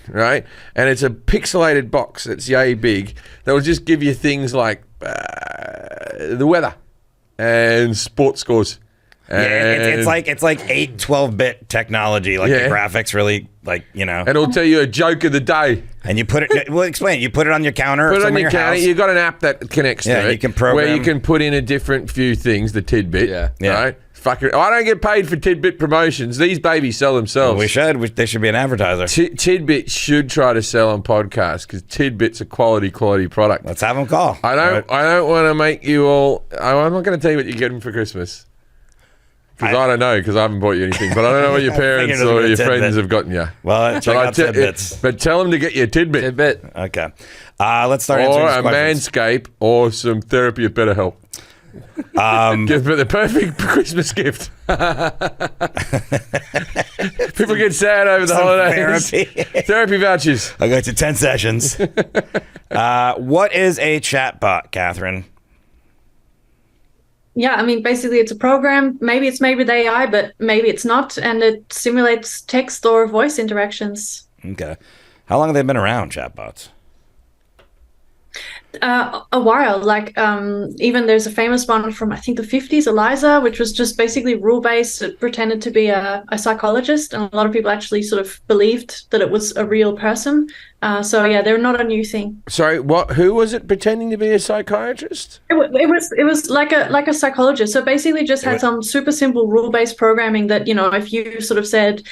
Speaker 1: right? And it's a pixelated box that's yay big that will just give you things like the weather and sports scores.
Speaker 2: Yeah, it's like 8 12-bit technology, like
Speaker 1: Yeah.
Speaker 2: the graphics really, like, you know.
Speaker 1: And it'll tell you a joke of the day.
Speaker 2: And you put it, well, explain. You put it on your counter.
Speaker 1: Put it on
Speaker 2: somewhere
Speaker 1: your
Speaker 2: in
Speaker 1: counter.
Speaker 2: house.
Speaker 1: You've got an app that connects
Speaker 2: Yeah,
Speaker 1: to it.
Speaker 2: you can program-
Speaker 1: where you can put in a different few things, the tidbit.
Speaker 4: Yeah.
Speaker 2: Yeah.
Speaker 1: Right? Fuck it. I don't get paid for tidbit promotions. These babies sell themselves.
Speaker 2: We should. They should be an advertiser.
Speaker 1: Tidbit should try to sell on podcasts because Tidbit's a quality product.
Speaker 2: Let's have them call.
Speaker 1: I don't want to make you all. I'm not going to tell you what you get them for Christmas. Because I don't know, because I haven't bought you anything. But I don't know what your parents
Speaker 2: figured it was
Speaker 1: or
Speaker 2: a
Speaker 1: your
Speaker 2: tidbit.
Speaker 1: friends have gotten you.
Speaker 2: Well, check out tidbits.
Speaker 1: But tell them to get you a tidbit.
Speaker 4: Tidbit.
Speaker 2: Okay. Let's start
Speaker 1: Or
Speaker 2: answering
Speaker 1: a
Speaker 2: these questions.
Speaker 1: Manscape or some therapy at BetterHelp. Give them the perfect Christmas gift. People get sad over the
Speaker 2: Some
Speaker 1: holidays.
Speaker 2: therapy.
Speaker 1: Therapy vouchers.
Speaker 2: I got you 10 sessions. What is a chatbot, Catherine?
Speaker 5: Yeah, I mean, basically it's a program. Maybe it's made with AI, but maybe it's not. And it simulates text or voice interactions.
Speaker 2: Okay. How long have they been around, chatbots?
Speaker 5: A while. Like, even there's a famous one from, I think, the 50s, Eliza, which was just basically rule-based. It pretended to be a psychologist. And a lot of people actually sort of believed that it was a real person. So, yeah, they're not a new thing.
Speaker 1: Sorry, what? Who was it pretending to be a psychiatrist?
Speaker 5: It was like a psychologist. So basically just had some super simple rule-based programming that, if you sort of said,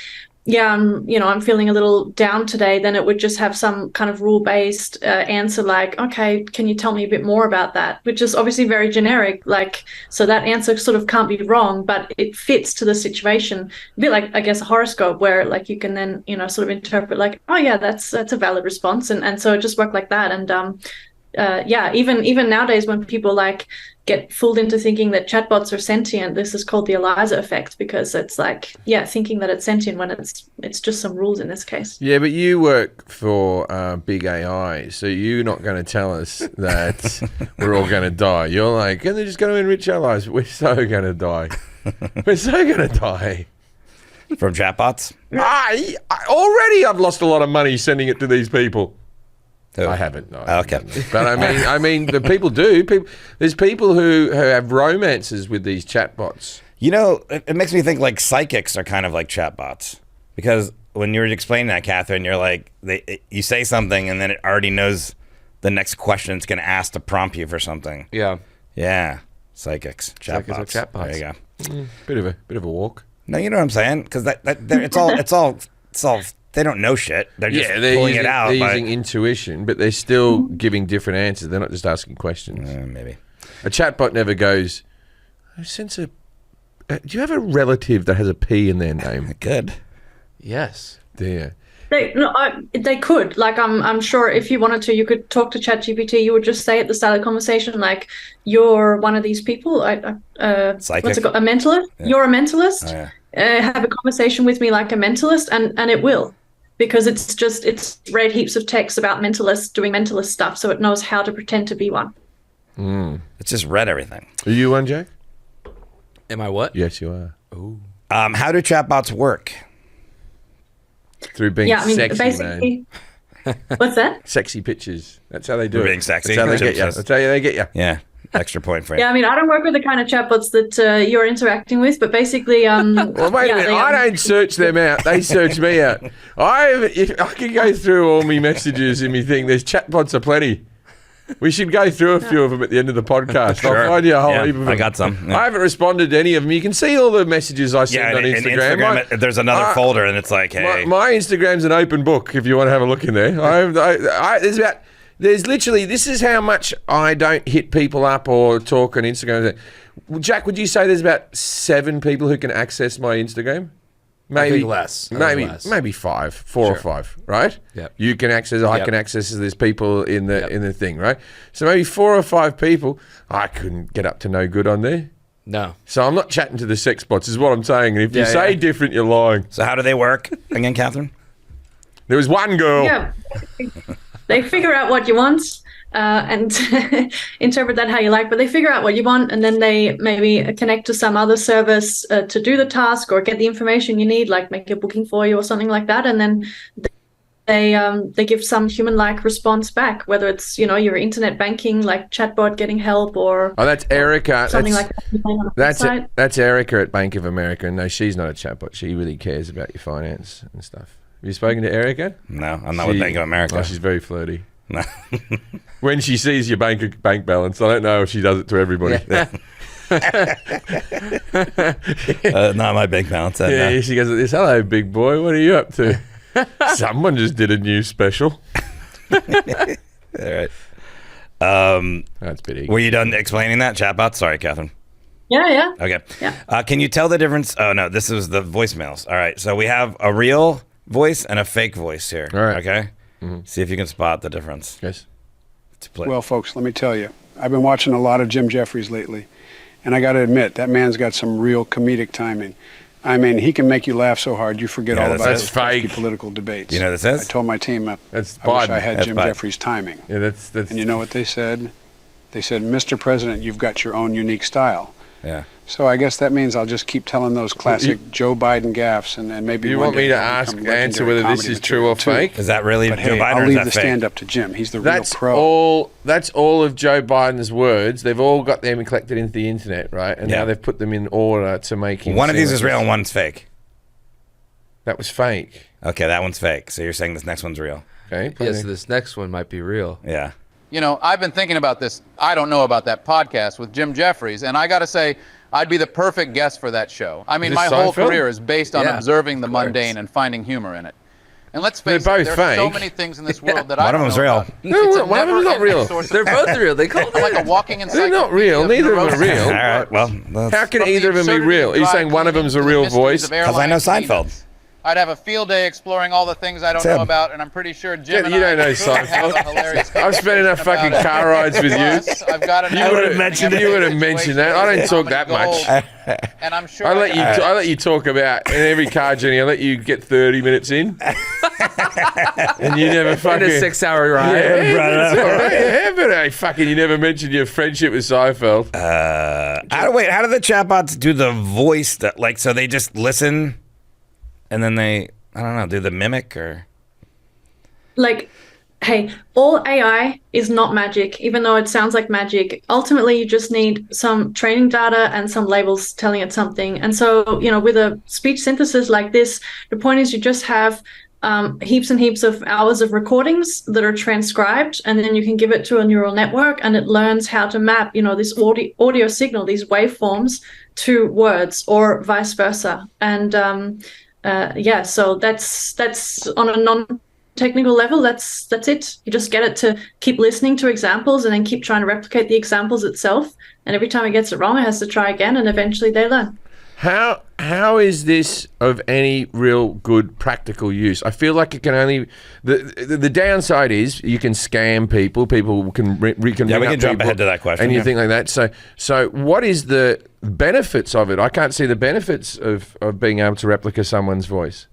Speaker 5: yeah, I'm feeling a little down today, then it would just have some kind of rule-based answer like, okay, can you tell me a bit more about that? Which is obviously very generic. Like, so that answer sort of can't be wrong, but it fits to the situation. A bit like, I guess, a horoscope where like you can then, sort of interpret like, oh yeah, that's a valid response. And so it just worked like that. And yeah, even nowadays when people like get fooled into thinking that chatbots are sentient, this is called the Eliza effect, because it's like, yeah, thinking that it's sentient when it's just some rules in this case.
Speaker 1: Yeah, but you work for big AI, so you're not going to tell us that we're all going to die. You're like, and they're just going to enrich our lives. We're so going to die. We're so going to die.
Speaker 2: From chatbots?
Speaker 1: Already I've lost a lot of money sending it to these people.
Speaker 2: Who?
Speaker 1: I haven't. No,
Speaker 2: Okay.
Speaker 1: But I mean, the people do. There's people who have romances with these chatbots.
Speaker 2: You know, it makes me think like psychics are kind of like chatbots, because when you were explaining that, Catherine, you're like, you say something and then it already knows the next question it's going to ask to prompt you for something.
Speaker 4: Yeah.
Speaker 2: Yeah, psychics, chatbots.
Speaker 4: Psychics are chatbots.
Speaker 2: There you go.
Speaker 1: Bit of a walk.
Speaker 2: No, you know what I'm saying? Because it's all. They don't know shit. They're just
Speaker 1: they're
Speaker 2: pulling
Speaker 1: using,
Speaker 2: it out.
Speaker 1: They're using intuition, but they're still giving different answers. They're not just asking questions.
Speaker 2: Maybe.
Speaker 1: A chatbot never goes, I sense a... do you have a relative that has a P in their name?
Speaker 2: Good.
Speaker 4: Yes.
Speaker 1: Yeah.
Speaker 5: They could. Like, I'm sure if you wanted to, you could talk to ChatGPT. You would just say at the start of the conversation, like, you're one of these people.
Speaker 2: Psychic?
Speaker 5: What's it called? A mentalist? Yeah. You're a mentalist?
Speaker 2: Oh, yeah.
Speaker 5: Have a conversation with me like a mentalist, and it will. Because it's read heaps of texts about mentalists doing mentalist stuff, so it knows how to pretend to be one.
Speaker 2: It's just read everything.
Speaker 1: Are you one, Jack?
Speaker 4: Am I what?
Speaker 1: Yes, you are.
Speaker 4: Ooh.
Speaker 2: How do chatbots work?
Speaker 1: Through being sexy,
Speaker 5: basically.
Speaker 1: man.
Speaker 5: What's that?
Speaker 1: Sexy pictures. That's how they do
Speaker 2: Through
Speaker 1: it.
Speaker 2: being sexy?
Speaker 1: That's how they get you.
Speaker 2: Just-
Speaker 1: That's how they get you.
Speaker 2: Yeah, extra point for you.
Speaker 5: Yeah, I mean, I don't work with the kind of chatbots that you're interacting with, but basically,
Speaker 1: Well, wait a minute. I don't search them out. They search me out. If I can go through all my messages and me thing, there's chatbots aplenty. We should go through a few of them at the end of the podcast.
Speaker 2: Sure.
Speaker 1: I'll find you a whole
Speaker 2: Yeah,
Speaker 1: heap of them.
Speaker 2: I got some. Yeah.
Speaker 1: I haven't responded to any of them. You can see all the messages I send on
Speaker 2: in
Speaker 1: Instagram.
Speaker 2: there's another folder, and it's like, hey.
Speaker 1: My Instagram's an open book if you want to have a look in there. There's literally, this is how much I don't hit people up or talk on Instagram. Jack, would you say there's about 7 people who can access my Instagram? Maybe
Speaker 4: I think less.
Speaker 1: Maybe 4 or 5, right?
Speaker 4: Yep.
Speaker 1: You can access. I can access. There's people in the thing, right? So maybe 4 or 5 people. I couldn't get up to no good on there.
Speaker 4: No.
Speaker 1: So I'm not chatting to the sex bots, is what I'm saying. And if you say different, you're lying.
Speaker 2: So how do they work again, Catherine?
Speaker 1: There was one girl.
Speaker 5: Yeah, they figure out what you want and interpret that how you like, but they figure out what you want, and then they maybe connect to some other service to do the task or get the information you need, like make a booking for you or something like that, and then they give some human-like response back, whether it's your internet banking, like chatbot getting help, or
Speaker 1: that's Erica.
Speaker 5: Something like that.
Speaker 1: That's Erica at Bank of America. No, she's not a chatbot. She really cares about your finance and stuff. Have you spoken to Erica?
Speaker 2: No, I'm not with Bank of America.
Speaker 1: Oh, she's very flirty.
Speaker 2: No.
Speaker 1: When she sees your bank balance, I don't know if she does it to everybody.
Speaker 2: Not my bank balance.
Speaker 1: Yeah, she goes like this. Hello, big boy. What are you up to? Someone just did a new special.
Speaker 2: All right.
Speaker 1: That's a bit easy.
Speaker 2: Were you done explaining that, chatbot? Sorry, Catherine.
Speaker 5: Yeah.
Speaker 2: Okay.
Speaker 5: Yeah.
Speaker 2: Can you tell the difference? Oh, no, this was the voicemails. All right. So we have a real voice and a fake voice here.
Speaker 1: All right.
Speaker 2: Okay? See if you can spot the difference.
Speaker 1: Yes.
Speaker 6: Well, folks, let me tell you, I've been watching a lot of Jim Jefferies lately, and I got to admit, that man's got some real comedic timing. I mean, he can make you laugh so hard you forget all about
Speaker 1: that's
Speaker 6: those
Speaker 1: fake.
Speaker 6: pesky political debates.
Speaker 2: You know what this is?
Speaker 6: I told my team I
Speaker 1: That's
Speaker 6: wish
Speaker 1: Biden.
Speaker 6: I had
Speaker 2: That's
Speaker 6: Jim
Speaker 2: Biden.
Speaker 6: Jefferies' timing.
Speaker 1: Yeah, that's.
Speaker 6: And you know what they said? They said, Mr. President, you've got your own unique style.
Speaker 2: Yeah.
Speaker 6: So I guess that means I'll just keep telling those classic Joe Biden gaffes, and maybe
Speaker 1: You
Speaker 6: one
Speaker 1: want me
Speaker 6: day
Speaker 1: to
Speaker 6: they'll become
Speaker 1: answer
Speaker 6: legendary
Speaker 1: whether this
Speaker 6: comedy
Speaker 1: is true or
Speaker 6: material, too.
Speaker 1: fake?
Speaker 2: Is that really
Speaker 6: But
Speaker 2: Joe
Speaker 6: hey,
Speaker 2: Biden
Speaker 6: I'll
Speaker 2: or is
Speaker 6: leave
Speaker 2: that
Speaker 6: the
Speaker 2: fake?
Speaker 6: stand up to Jim. He's the
Speaker 1: That's
Speaker 6: real pro.
Speaker 1: all. That's all of Joe Biden's words. They've all got them collected into the internet, right? And
Speaker 2: Yeah.
Speaker 1: now they've put them in order to make him.
Speaker 2: One of
Speaker 1: seem
Speaker 2: these
Speaker 1: like
Speaker 2: is real
Speaker 1: this.
Speaker 2: and one's fake.
Speaker 1: That was fake.
Speaker 2: Okay, that one's fake. So you're saying this next one's real.
Speaker 1: Okay.
Speaker 4: Yes, so this next one might be real.
Speaker 2: Yeah.
Speaker 7: You know, I've been thinking about this. I don't know about that podcast with Jim Jefferies, and I got to say, I'd be the perfect guest for that show. I mean,
Speaker 1: Is
Speaker 7: my
Speaker 1: this
Speaker 7: whole
Speaker 1: Seinfeld?
Speaker 7: career is based on
Speaker 4: Yeah,
Speaker 7: observing the
Speaker 4: of course.
Speaker 7: mundane and finding humor in it. And let's
Speaker 1: They're
Speaker 7: face
Speaker 1: both
Speaker 7: it, there's so
Speaker 1: fake.
Speaker 7: many things in this world that
Speaker 2: One
Speaker 7: I
Speaker 2: of
Speaker 7: don't
Speaker 2: them's
Speaker 7: know
Speaker 2: real.
Speaker 7: about.
Speaker 1: No,
Speaker 7: It's a
Speaker 1: one of them's not
Speaker 7: never-ending
Speaker 1: real.
Speaker 7: source of
Speaker 4: They're both real. They call
Speaker 7: like a
Speaker 4: it.
Speaker 7: walking
Speaker 1: They're not
Speaker 7: encyclopedia
Speaker 1: real.
Speaker 7: of
Speaker 1: Neither of them are
Speaker 7: neurosis.
Speaker 1: real.
Speaker 2: All right. Well,
Speaker 1: How can
Speaker 7: From the
Speaker 1: either of them be
Speaker 7: absurdity
Speaker 1: real?
Speaker 7: of
Speaker 1: Are you
Speaker 7: dry
Speaker 1: saying one of
Speaker 7: cleaning
Speaker 1: them's a
Speaker 7: to the
Speaker 1: real
Speaker 7: mysteries
Speaker 1: voice?
Speaker 7: of
Speaker 2: 'Cause I know
Speaker 7: airline
Speaker 2: Seinfeld.
Speaker 7: peanuts. I'd have a field day exploring all the things I don't
Speaker 2: It's
Speaker 7: know
Speaker 2: him.
Speaker 7: about, and I'm pretty sure Jim
Speaker 1: Yeah,
Speaker 7: and
Speaker 1: you
Speaker 7: I
Speaker 1: don't know
Speaker 7: could have
Speaker 1: Seinfeld.
Speaker 7: a hilarious
Speaker 1: I've spent enough
Speaker 7: conversation
Speaker 1: fucking
Speaker 7: about
Speaker 1: car
Speaker 7: it.
Speaker 1: rides with you.
Speaker 7: Plus, I've got
Speaker 1: You would have mentioned that. I don't talk that much.
Speaker 7: And I'm sure
Speaker 1: I let
Speaker 7: can-
Speaker 1: you. I let you talk about in every car journey. I let you get 30 minutes in, and you never
Speaker 4: In
Speaker 1: fucking.
Speaker 4: a 6-hour ride.
Speaker 1: It's all right. Yeah, but hey, fucking, you never mentioned your friendship with Seinfeld.
Speaker 2: how do the chatbots do the voice that, like, so they just listen and then they, I don't know, do the mimic or?
Speaker 5: Like, hey, all AI is not magic, even though it sounds like magic. Ultimately, you just need some training data and some labels telling it something. And so, with a speech synthesis like this, the point is you just have heaps and heaps of hours of recordings that are transcribed, and then you can give it to a neural network, and it learns how to map, this audio signal, these waveforms, to words, or vice versa. And so that's on a non-technical level. That's it. You just get it to keep listening to examples, and then keep trying to replicate the examples itself. And every time it gets it wrong, it has to try again, and eventually they learn.
Speaker 1: How is this of any real good practical use? I feel like it can only the downside is you can scam people. People can we can
Speaker 2: jump ahead to that question.
Speaker 1: And you think like that. So what is the benefits of it? I can't see the benefits of being able to replicate someone's voice.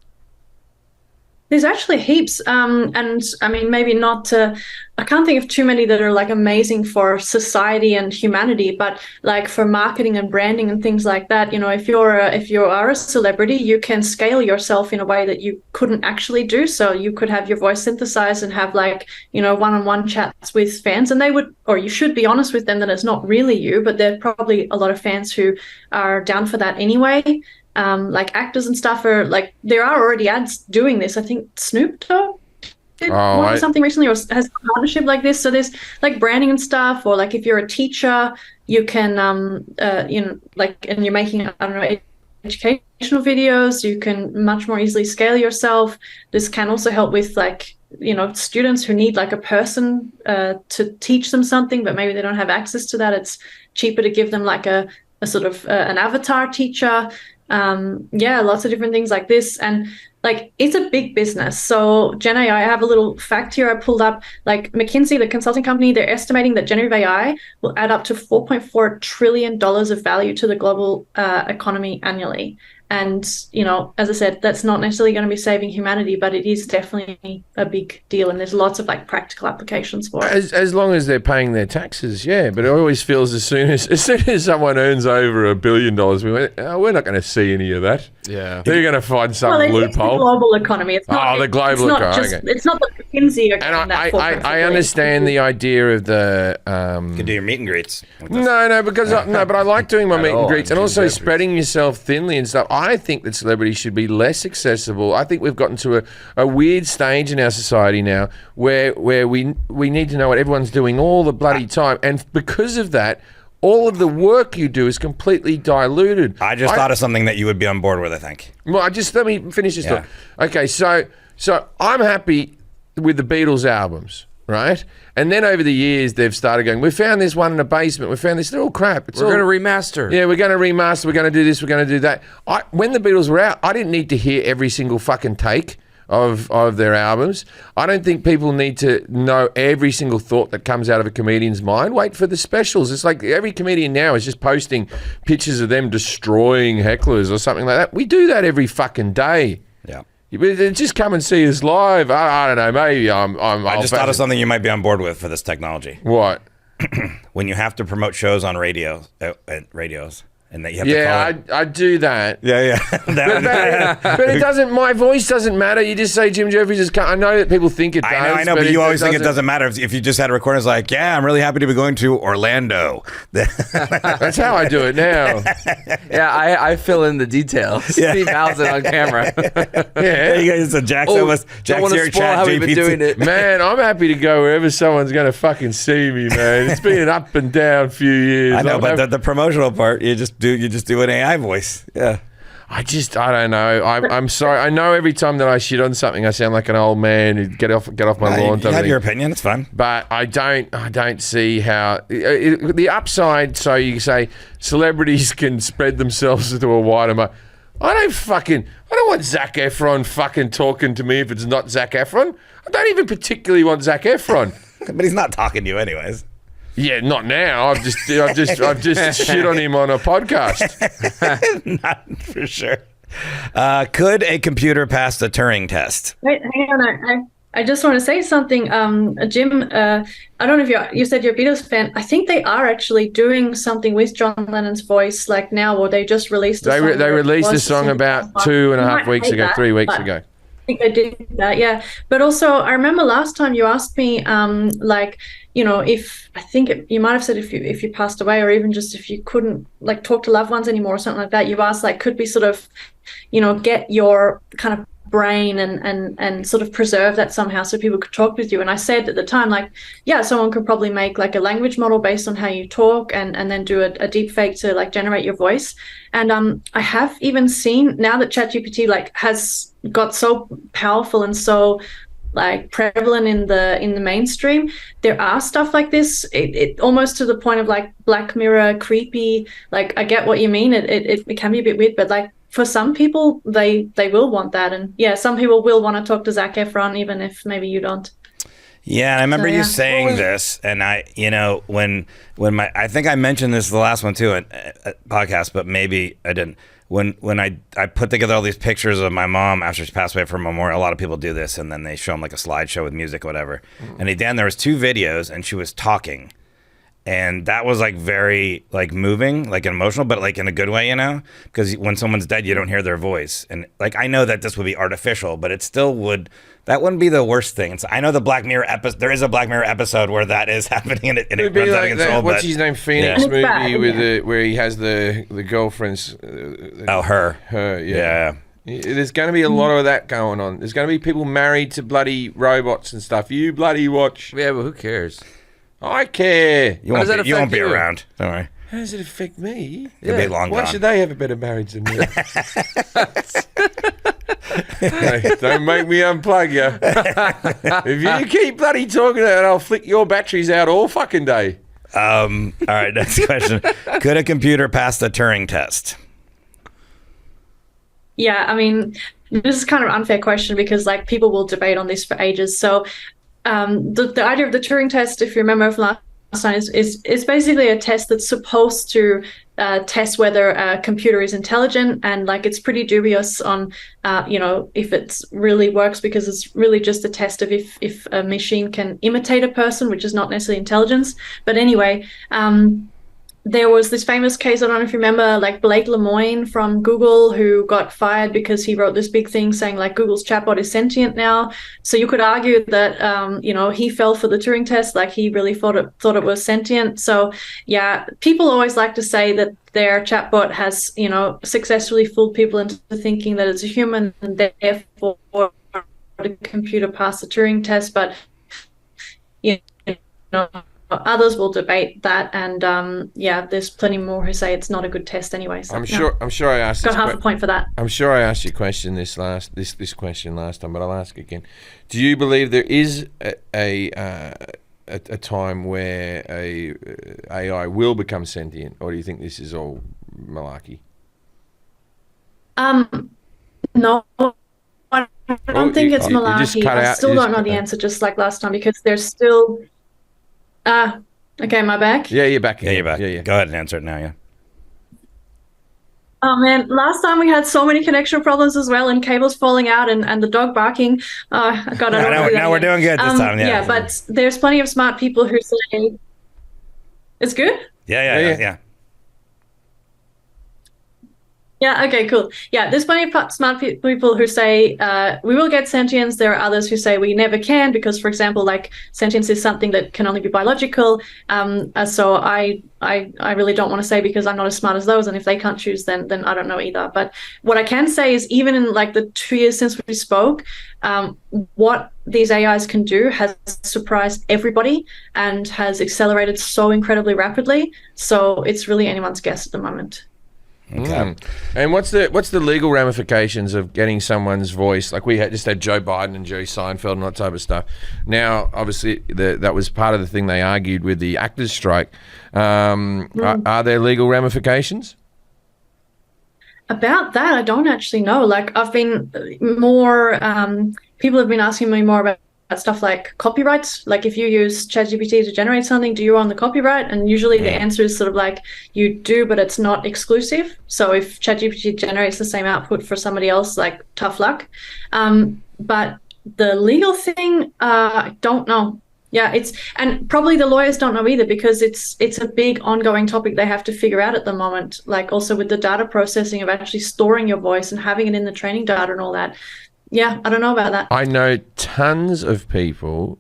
Speaker 5: There's actually heaps, and I mean, maybe not. I can't think of too many that are like amazing for society and humanity, but like for marketing and branding and things like that. If you are a celebrity, you can scale yourself in a way that you couldn't actually do. So you could have your voice synthesized and have one-on-one chats with fans, and they would, or you should be honest with them that it's not really you, but there are probably a lot of fans who are down for that anyway. Like actors and stuff are like, there are already ads doing this. I think Snoop Dogg did something recently, or has a partnership like this. So there's like branding and stuff, or like if you're a teacher, you can, and you're making, educational videos, you can much more easily scale yourself. This can also help with students who need like a person to teach them something, but maybe they don't have access to that. It's cheaper to give them like a sort of an avatar teacher. Lots of different things like this. And like, it's a big business. So Gen AI, I have a little fact here I pulled up, like McKinsey, the consulting company, they're estimating that generative AI will add up to $4.4 trillion of value to the global economy annually. And, as I said, that's not necessarily going to be saving humanity, but it is definitely a big deal. And there's lots of like practical applications for it.
Speaker 1: As long as they're paying their taxes, yeah. But it always feels as soon as someone earns over $1 billion, we're not going to see any of that.
Speaker 4: Yeah.
Speaker 1: They're going to find some loophole.
Speaker 5: It's the global economy. It's not,
Speaker 1: the global economy.
Speaker 5: It's not the McKinsey.
Speaker 1: And I understand the idea of the...
Speaker 2: you can do your meet and greets.
Speaker 1: No, but I like doing my meet and greets, and also spreading yourself thinly and stuff. I think that celebrities should be less accessible. I think we've gotten to a weird stage in our society now where we need to know what everyone's doing all the bloody time. And because of that, all of the work you do is completely diluted.
Speaker 2: I just thought of something that you would be on board with, I think.
Speaker 1: Well, let me finish this thought. Okay, so I'm happy with the Beatles albums, right? And then over the years, they've started going, we found this one in a basement. We found this. They're all crap.
Speaker 4: We're going to remaster.
Speaker 1: Yeah, we're going to remaster. We're going to do this. We're going to do that. When the Beatles were out, I didn't need to hear every single fucking take of their albums. I don't think people need to know every single thought that comes out of a comedian's mind. Wait for the specials. It's like every comedian now is just posting pictures of them destroying hecklers or something like that. We do that every fucking day.
Speaker 2: Yeah.
Speaker 1: Just come and see us live. I don't know. Maybe
Speaker 2: I just thought of something you might be on board with for this technology.
Speaker 1: What?
Speaker 2: When you have to promote shows on radios, and that you have to call it.
Speaker 1: I do that.
Speaker 2: Yeah.
Speaker 1: but it doesn't. My voice doesn't matter. You just say Jim Jefferies is. I know that people think it does.
Speaker 2: I know, but you always think it doesn't matter. If you just had a recording, it's like, yeah, I'm really happy to be going to Orlando.
Speaker 1: That's how I do it now.
Speaker 4: Yeah, I fill in the details.
Speaker 2: Yeah.
Speaker 4: He mouths it on camera.
Speaker 2: Yeah, you guys. So Jack's here.
Speaker 4: How we've been doing it.
Speaker 1: Man, I'm happy to go wherever someone's going to fucking see me, man. It's been an up and down few years.
Speaker 2: I know, but the promotional part, you just do an AI voice. Yeah.
Speaker 1: I don't know. I'm sorry. I know every time that I shit on something, I sound like an old man who get off my lawn.
Speaker 2: You have your opinion. It's fine.
Speaker 1: But I don't see how the upside. So you say celebrities can spread themselves to a wider market. I don't want Zac Efron fucking talking to me if it's not Zac Efron. I don't even particularly want Zac Efron.
Speaker 2: But he's not talking to you anyways.
Speaker 1: Yeah, not now. I've just shit on him on a podcast.
Speaker 2: Not for sure. Could a computer pass the Turing test?
Speaker 5: Wait, hang on. I just want to say something. Jim, I don't know if you said you're a Beatles fan. I think they are actually doing something with John Lennon's voice like now, or they just released a song.
Speaker 1: They released a song about 2.5 weeks ago, 3 weeks ago.
Speaker 5: think I did that, yeah. But also, I remember last time you asked me, like, if I think you might have said if you passed away, or even just if you couldn't like talk to loved ones anymore or something like that. You asked like, could we sort of, get your kind of brain and sort of preserve that somehow so people could talk with you. And I said at the time, like, yeah, someone could probably make like a language model based on how you talk and then do a deep fake to like generate your voice. And I have even seen now that ChatGPT like has got so powerful and so like prevalent in the mainstream, there are stuff like this. It almost to the point of like Black Mirror creepy. Like, I get what you mean. It can be a bit weird, but like for some people they will want that. And yeah, some people will want to talk to Zac Efron even if maybe you don't.
Speaker 2: Yeah, and I remember you saying this, and I, when I think I mentioned this the last one too, at podcast, but maybe I didn't. When I put together all these pictures of my mom after she passed away for memorial, a lot of people do this, and then they show them like a slideshow with music, whatever. And Dan, there was 2 videos, and she was talking, and that was like very like moving, like emotional, but like in a good way, because when someone's dead, you don't hear their voice, and like I know that this would be artificial, but it still would. That wouldn't be the worst thing. So I know the Black Mirror episode. There is a Black Mirror episode where that is happening, and it
Speaker 1: It'd be
Speaker 2: runs out
Speaker 1: like
Speaker 2: of control.
Speaker 1: what's his name? Phoenix movie
Speaker 5: bad,
Speaker 1: with where he has the girlfriend's.
Speaker 2: Her.
Speaker 1: Yeah. There's going to be a lot of that going on. There's going to be people married to bloody robots and stuff. You bloody watch.
Speaker 4: Yeah, but who cares?
Speaker 1: I care.
Speaker 2: You won't be around. Don't worry.
Speaker 1: How does it affect me?
Speaker 2: It'll be long
Speaker 1: Why
Speaker 2: gone.
Speaker 1: should they have a better marriage than me? Hey, don't make me unplug you. If you keep bloody talking about it, I'll flick your batteries out all fucking day.
Speaker 2: All right, next question. Could a computer pass the Turing test?
Speaker 5: Yeah, I mean, this is kind of an unfair question because like people will debate on this for ages. So the idea of the Turing test, if you remember from last time, is basically a test that's supposed to test whether a computer is intelligent, and like it's pretty dubious on if it really works, because it's really just a test of if a machine can imitate a person, which is not necessarily intelligence. But anyway, there was this famous case, I don't know if you remember, like Blake Lemoine from Google, who got fired because he wrote this big thing saying like Google's chatbot is sentient now. So you could argue that he fell for the Turing test, like he really thought it was sentient. So yeah, people always like to say that their chatbot has successfully fooled people into thinking that it's a human, and therefore the computer passed the Turing test. But others will debate that, and there's plenty more who say it's not a good test anyway. So,
Speaker 1: I'm sure I asked.
Speaker 5: Got half a point for that.
Speaker 1: I'm sure I asked you this question last time, but I'll ask again. Do you believe there is a time where a AI will become sentient, or do you think this is all malarkey?
Speaker 5: No. I don't think it's
Speaker 1: you just
Speaker 5: malarkey.
Speaker 1: cut
Speaker 5: I
Speaker 1: out-
Speaker 5: still
Speaker 1: you
Speaker 5: don't
Speaker 1: just
Speaker 5: know
Speaker 1: cut
Speaker 5: the
Speaker 1: out.
Speaker 5: answer, just like last time, because there's still. Okay, am I back?
Speaker 1: Yeah, you're back.
Speaker 2: Yeah,
Speaker 1: again.
Speaker 2: you're back.
Speaker 1: Yeah.
Speaker 2: Go ahead and answer it now, yeah.
Speaker 5: Oh man, last time we had so many connection problems as well, and cables falling out, and the dog barking. Oh, God, I don't know.
Speaker 2: No, we're doing good this time, yeah.
Speaker 5: Yeah, but there's plenty of smart people who say it's good.
Speaker 2: Yeah.
Speaker 5: Yeah, okay, cool. Yeah, there's plenty of smart people who say we will get sentience. There are others who say we never can because, for example, like sentience is something that can only be biological. So I really don't want to say because I'm not as smart as those, and if they can't choose, then I don't know either. But what I can say is even in like the 2 years since we spoke, what these AIs can do has surprised everybody and has accelerated so incredibly rapidly. So it's really anyone's guess at the moment.
Speaker 2: Okay.
Speaker 1: And what's the legal ramifications of getting someone's voice? Like we just had Joe Biden and Jerry Seinfeld and that type of stuff. Now, obviously, that was part of the thing they argued with the actors' strike. Are there legal ramifications?
Speaker 5: About that, I don't actually know. Like I've been more, people have been asking me more about stuff like copyrights. Like if you use ChatGPT to generate something, do you own the copyright? And usually the answer is sort of like you do, but it's not exclusive. So if ChatGPT generates the same output for somebody else, like tough luck. But the legal thing, I don't know. Yeah, and probably the lawyers don't know either because it's a big ongoing topic they have to figure out at the moment. Like also with the data processing of actually storing your voice and having it in the training data and all that. Yeah, I don't know about that.
Speaker 1: I know tons of people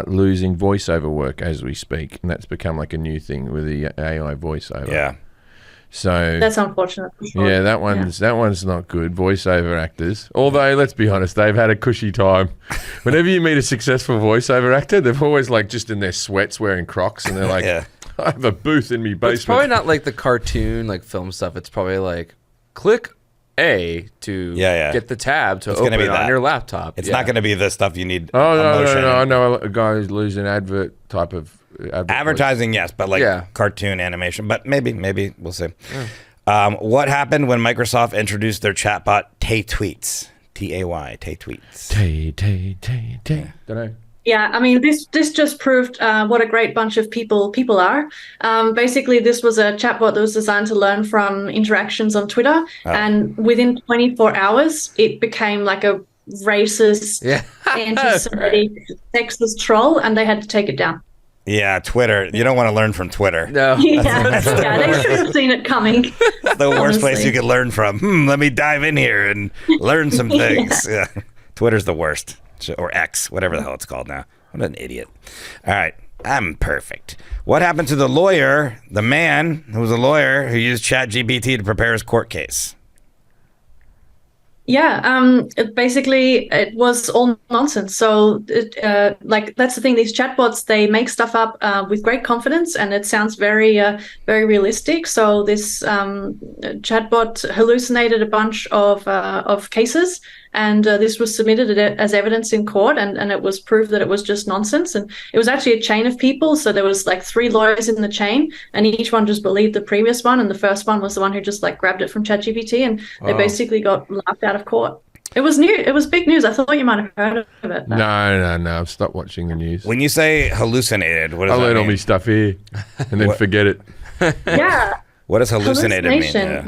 Speaker 1: losing voiceover work as we speak, and that's become like a new thing with the AI voiceover.
Speaker 2: Yeah.
Speaker 1: So
Speaker 5: That's unfortunate. For sure.
Speaker 1: yeah, that one's not good. Voiceover actors, although let's be honest, they've had a cushy time. Whenever you meet a successful voiceover actor, they're always like just in their sweats, wearing Crocs, and they're like,
Speaker 2: Yeah.
Speaker 1: "I have a booth in me basement."
Speaker 4: But it's probably not like the cartoon, like film stuff. It's probably like click A to get the tab to open it on your laptop.
Speaker 2: It's not going to be the stuff you need.
Speaker 1: Oh no! I know a guy who's losing advert type of
Speaker 2: advertising, yes, but like cartoon animation. But maybe we'll see. What happened when Microsoft introduced their chatbot Tay Tweets? Tay, Tay Tweets.
Speaker 1: Tay. Don't know.
Speaker 5: Yeah, I mean, this just proved what a great bunch of people are. Basically, this was a chatbot that was designed to learn from interactions on Twitter, and within 24 hours, it became like a racist, anti-Semitic, sexist troll, and they had to take it down.
Speaker 2: Yeah, Twitter. You don't want to learn from Twitter.
Speaker 4: No.
Speaker 5: Yeah, they should have seen it coming.
Speaker 2: It's the worst place you could learn from. Let me dive in here and learn some things. Yeah. Twitter's the worst. Or X, whatever the hell it's called now. I'm an idiot. All right. I'm perfect. What happened to the lawyer, the man who was a lawyer who used ChatGPT to prepare his court case?
Speaker 5: Yeah, it was all nonsense. So, that's the thing. These chatbots, they make stuff up with great confidence, and it sounds very, very realistic. So this chatbot hallucinated a bunch of cases, and this was submitted as evidence in court, and it was proved that it was just nonsense. And it was actually a chain of people. So there was like 3 lawyers in the chain, and each one just believed the previous one, and the first one was the one who just like grabbed it from ChatGPT, and they basically got laughed out of court. It was new. It was big news. I thought you might have heard of it.
Speaker 1: No. I've stopped watching the news.
Speaker 2: When you say hallucinated, what does that mean?
Speaker 1: I'll let all my stuff here and then forget it.
Speaker 5: Yeah.
Speaker 2: What does hallucinated mean?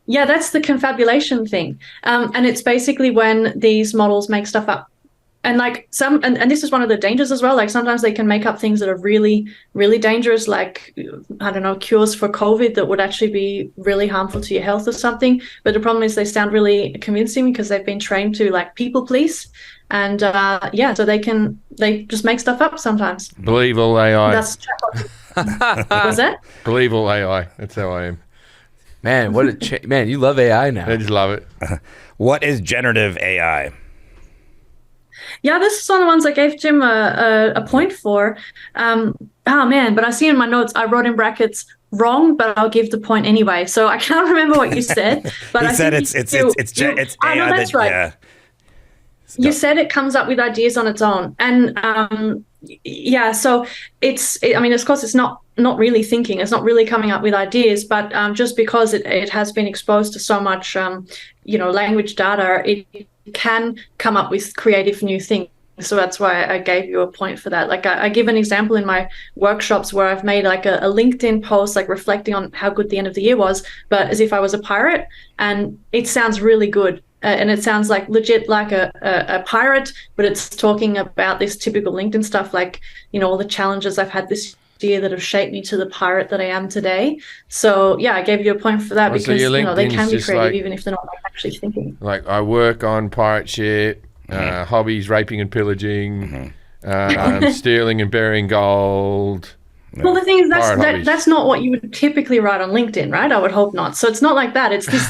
Speaker 5: That's the confabulation thing. And it's basically when these models make stuff up. And like and this is one of the dangers as well. Like sometimes they can make up things that are really, really dangerous, like, I don't know, cures for COVID that would actually be really harmful to your health or something. But the problem is they sound really convincing because they've been trained to like people police. And so they just make stuff up sometimes.
Speaker 1: Believe all AI.
Speaker 5: That's was that?
Speaker 1: Believe all AI. That's how I am.
Speaker 4: Man, man, you love AI now.
Speaker 1: I just love it.
Speaker 2: What is generative AI?
Speaker 5: Yeah, this is one of the ones I gave Jim a point for. But I see in my notes I wrote in brackets wrong, but I'll give the point anyway. So I can't remember what you said. But
Speaker 2: he said it's AI.
Speaker 5: No, that's right.
Speaker 2: Yeah.
Speaker 5: You said it comes up with ideas on its own, and so of course it's not really thinking, it's not really coming up with ideas, but just because it has been exposed to so much language data, it can come up with creative new things. So that's why I gave you a point for that. Like I give an example in my workshops where I've made like a LinkedIn post, like reflecting on how good the end of the year was, but as if I was a pirate, and it sounds really good. And it sounds like legit like a pirate, but it's talking about this typical LinkedIn stuff, like, all the challenges I've had this year that have shaped me to the pirate that I am today. So yeah, I gave you a point for that because they can be creative even if they're not actually thinking. Like
Speaker 1: I work on pirate ship, hobbies, raping and pillaging, stealing and burying gold.
Speaker 5: Well, the thing is, that's not what you would typically write on LinkedIn, right? I would hope not. So it's not like that. It's this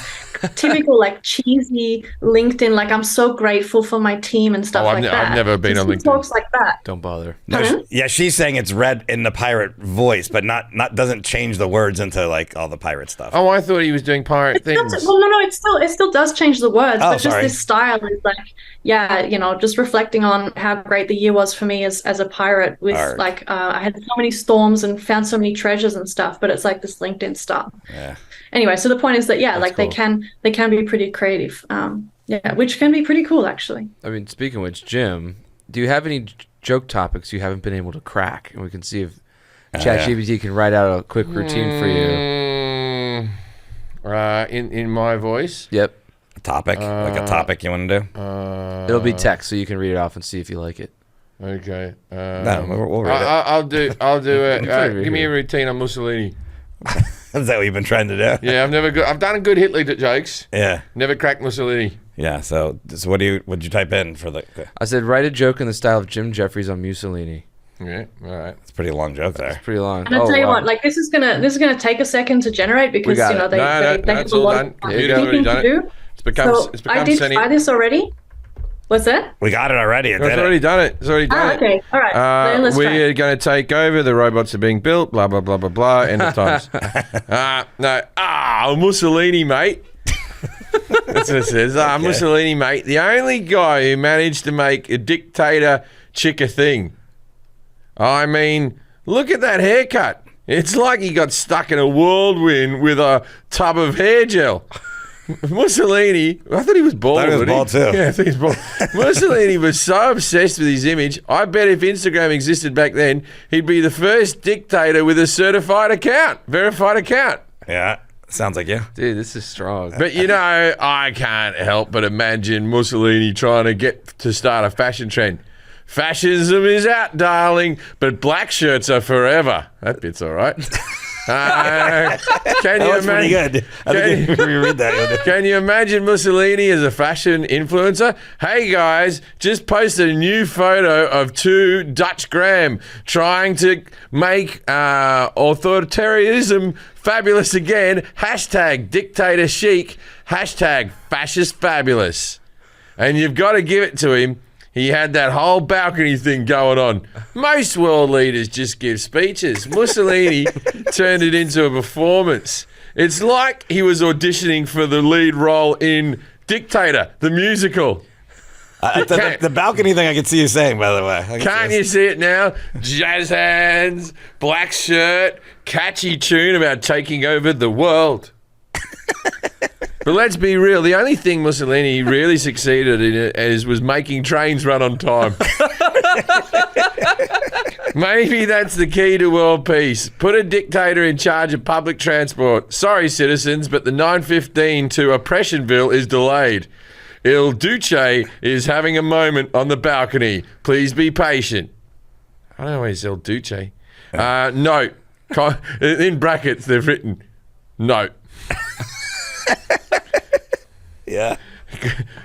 Speaker 5: typical, like, cheesy LinkedIn, like, I'm so grateful for my team and stuff like that.
Speaker 1: I've never been on LinkedIn.
Speaker 5: Talks like that.
Speaker 4: Don't bother.
Speaker 2: No, yeah, she's saying it's read in the pirate voice, but not doesn't change the words into, like, all the pirate stuff.
Speaker 1: Oh, I thought he was doing pirate things.
Speaker 5: No, it still does change the words, but just this style is like, just reflecting on how great the year was for me as a pirate with I had so many storms and found so many treasures and stuff, but it's like this LinkedIn stuff.
Speaker 2: Yeah.
Speaker 5: Anyway, so the point is that cool. they can be pretty creative, which can be pretty cool actually.
Speaker 4: I mean, speaking of which, Jim, do you have any joke topics you haven't been able to crack, and we can see if ChatGPT can write out a quick routine for you?
Speaker 1: In my voice.
Speaker 4: Yep.
Speaker 2: A topic, like a topic you want to do.
Speaker 4: It'll be text, so you can read it off and see if you like it.
Speaker 1: Okay.
Speaker 2: No, we'll read it.
Speaker 1: I'll do it. Give me a routine on Mussolini.
Speaker 2: Is that what you've been trying to do?
Speaker 1: Yeah, I've done good Hitler jokes.
Speaker 2: Yeah.
Speaker 1: Never cracked Mussolini.
Speaker 2: Yeah. So what'd you type in for the?
Speaker 4: I said, write a joke in the style of Jim Jefferies on Mussolini.
Speaker 1: Yeah, all right.
Speaker 2: It's a pretty long joke there.
Speaker 4: It's pretty long.
Speaker 5: And I'll tell you what, like this is gonna take a second to generate because
Speaker 4: got
Speaker 5: you know
Speaker 4: it.
Speaker 5: they have
Speaker 1: it's
Speaker 5: a
Speaker 1: all
Speaker 5: lot
Speaker 1: done.
Speaker 5: of
Speaker 1: Computer's already
Speaker 5: thinking
Speaker 1: done
Speaker 5: to
Speaker 1: it.
Speaker 5: do.
Speaker 1: It's become
Speaker 5: So I did
Speaker 1: sentient.
Speaker 5: try this already. What's that?
Speaker 2: We got it already.
Speaker 1: It's already done it. It's already done it.
Speaker 5: Okay, all right. Then let's try.
Speaker 1: We're going to take over. The robots are being built. Blah blah blah blah blah. End of times. Mussolini, mate. That's what it says. Mussolini, mate. The only guy who managed to make a dictator chick a thing. I mean, look at that haircut. It's like he got stuck in a whirlwind with a tub of hair gel. Mussolini, I thought he was bald.
Speaker 2: I thought he was bald too.
Speaker 1: Yeah, I think he's bald. Mussolini was so obsessed with his image. I bet if Instagram existed back then, he'd be the first dictator with a verified account.
Speaker 2: Yeah. Sounds like you.
Speaker 4: Dude, this is strong.
Speaker 1: But you know, I can't help but imagine Mussolini trying to get to start a fashion trend. Fascism is out, darling, but black shirts are forever. That bit's all right. Can you
Speaker 2: That's pretty
Speaker 1: imagine?
Speaker 2: good. I think if you read that.
Speaker 1: Can you imagine Mussolini as a fashion influencer? Hey guys, just posted a new photo of two Dutch Graham trying to make authoritarianism fabulous again. Hashtag dictator chic. Hashtag fascist fabulous. And you've got to give it to him. He had that whole balcony thing going on. Most world leaders just give speeches. Mussolini turned it into a performance. It's like he was auditioning for the lead role in Dictator, the musical.
Speaker 2: The balcony thing I can see you saying, by the way.
Speaker 1: Can't you see it now? Jazz hands, black shirt, catchy tune about taking over the world. But let's be real. The only thing Mussolini really succeeded in was making trains run on time. Maybe that's the key to world peace. Put a dictator in charge of public transport. Sorry, citizens, but the 9:15 to Oppressionville is delayed. Il Duce is having a moment on the balcony. Please be patient. I don't know where's Il Duce. Note. In brackets, they've written, note.
Speaker 2: Yeah.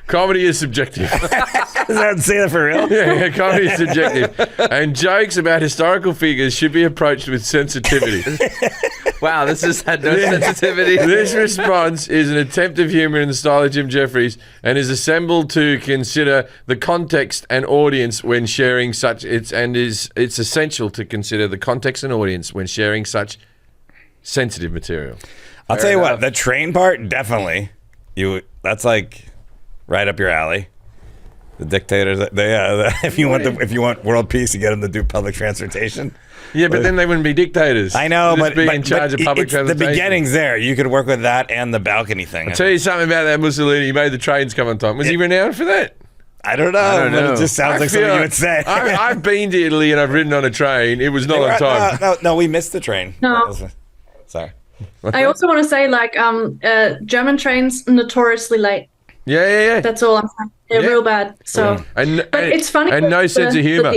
Speaker 1: Comedy is subjective.
Speaker 2: Does that say that for real?
Speaker 1: Yeah, comedy is subjective. And jokes about historical figures should be approached with sensitivity.
Speaker 4: Wow, this has had no sensitivity.
Speaker 1: This response is an attempt of humor in the style of Jim Jefferies and is assembled to consider the context and audience when sharing such it's essential to consider the context and audience when sharing such sensitive material.
Speaker 2: I'll tell you what, the train part, definitely. That's like right up your alley. The dictators, if you want world peace, you get them to do public transportation.
Speaker 1: Yeah, but then they wouldn't be dictators.
Speaker 2: I know,
Speaker 1: They'd just
Speaker 2: but
Speaker 1: be in charge of public transportation.
Speaker 2: The beginning's there. You could work with that and the balcony thing.
Speaker 1: I'll tell you something about that Mussolini. He made the trains come on time. Was he renowned for that?
Speaker 2: I don't know. But it just sounds like something you would say.
Speaker 1: I've been to Italy and I've ridden on a train. It was not on time.
Speaker 2: No, we missed the train.
Speaker 5: No.
Speaker 2: Sorry.
Speaker 5: I also want to say, like, German trains notoriously late.
Speaker 1: Yeah.
Speaker 5: That's all I'm saying. They're real bad. So, but it's funny.
Speaker 1: And no sense of humor.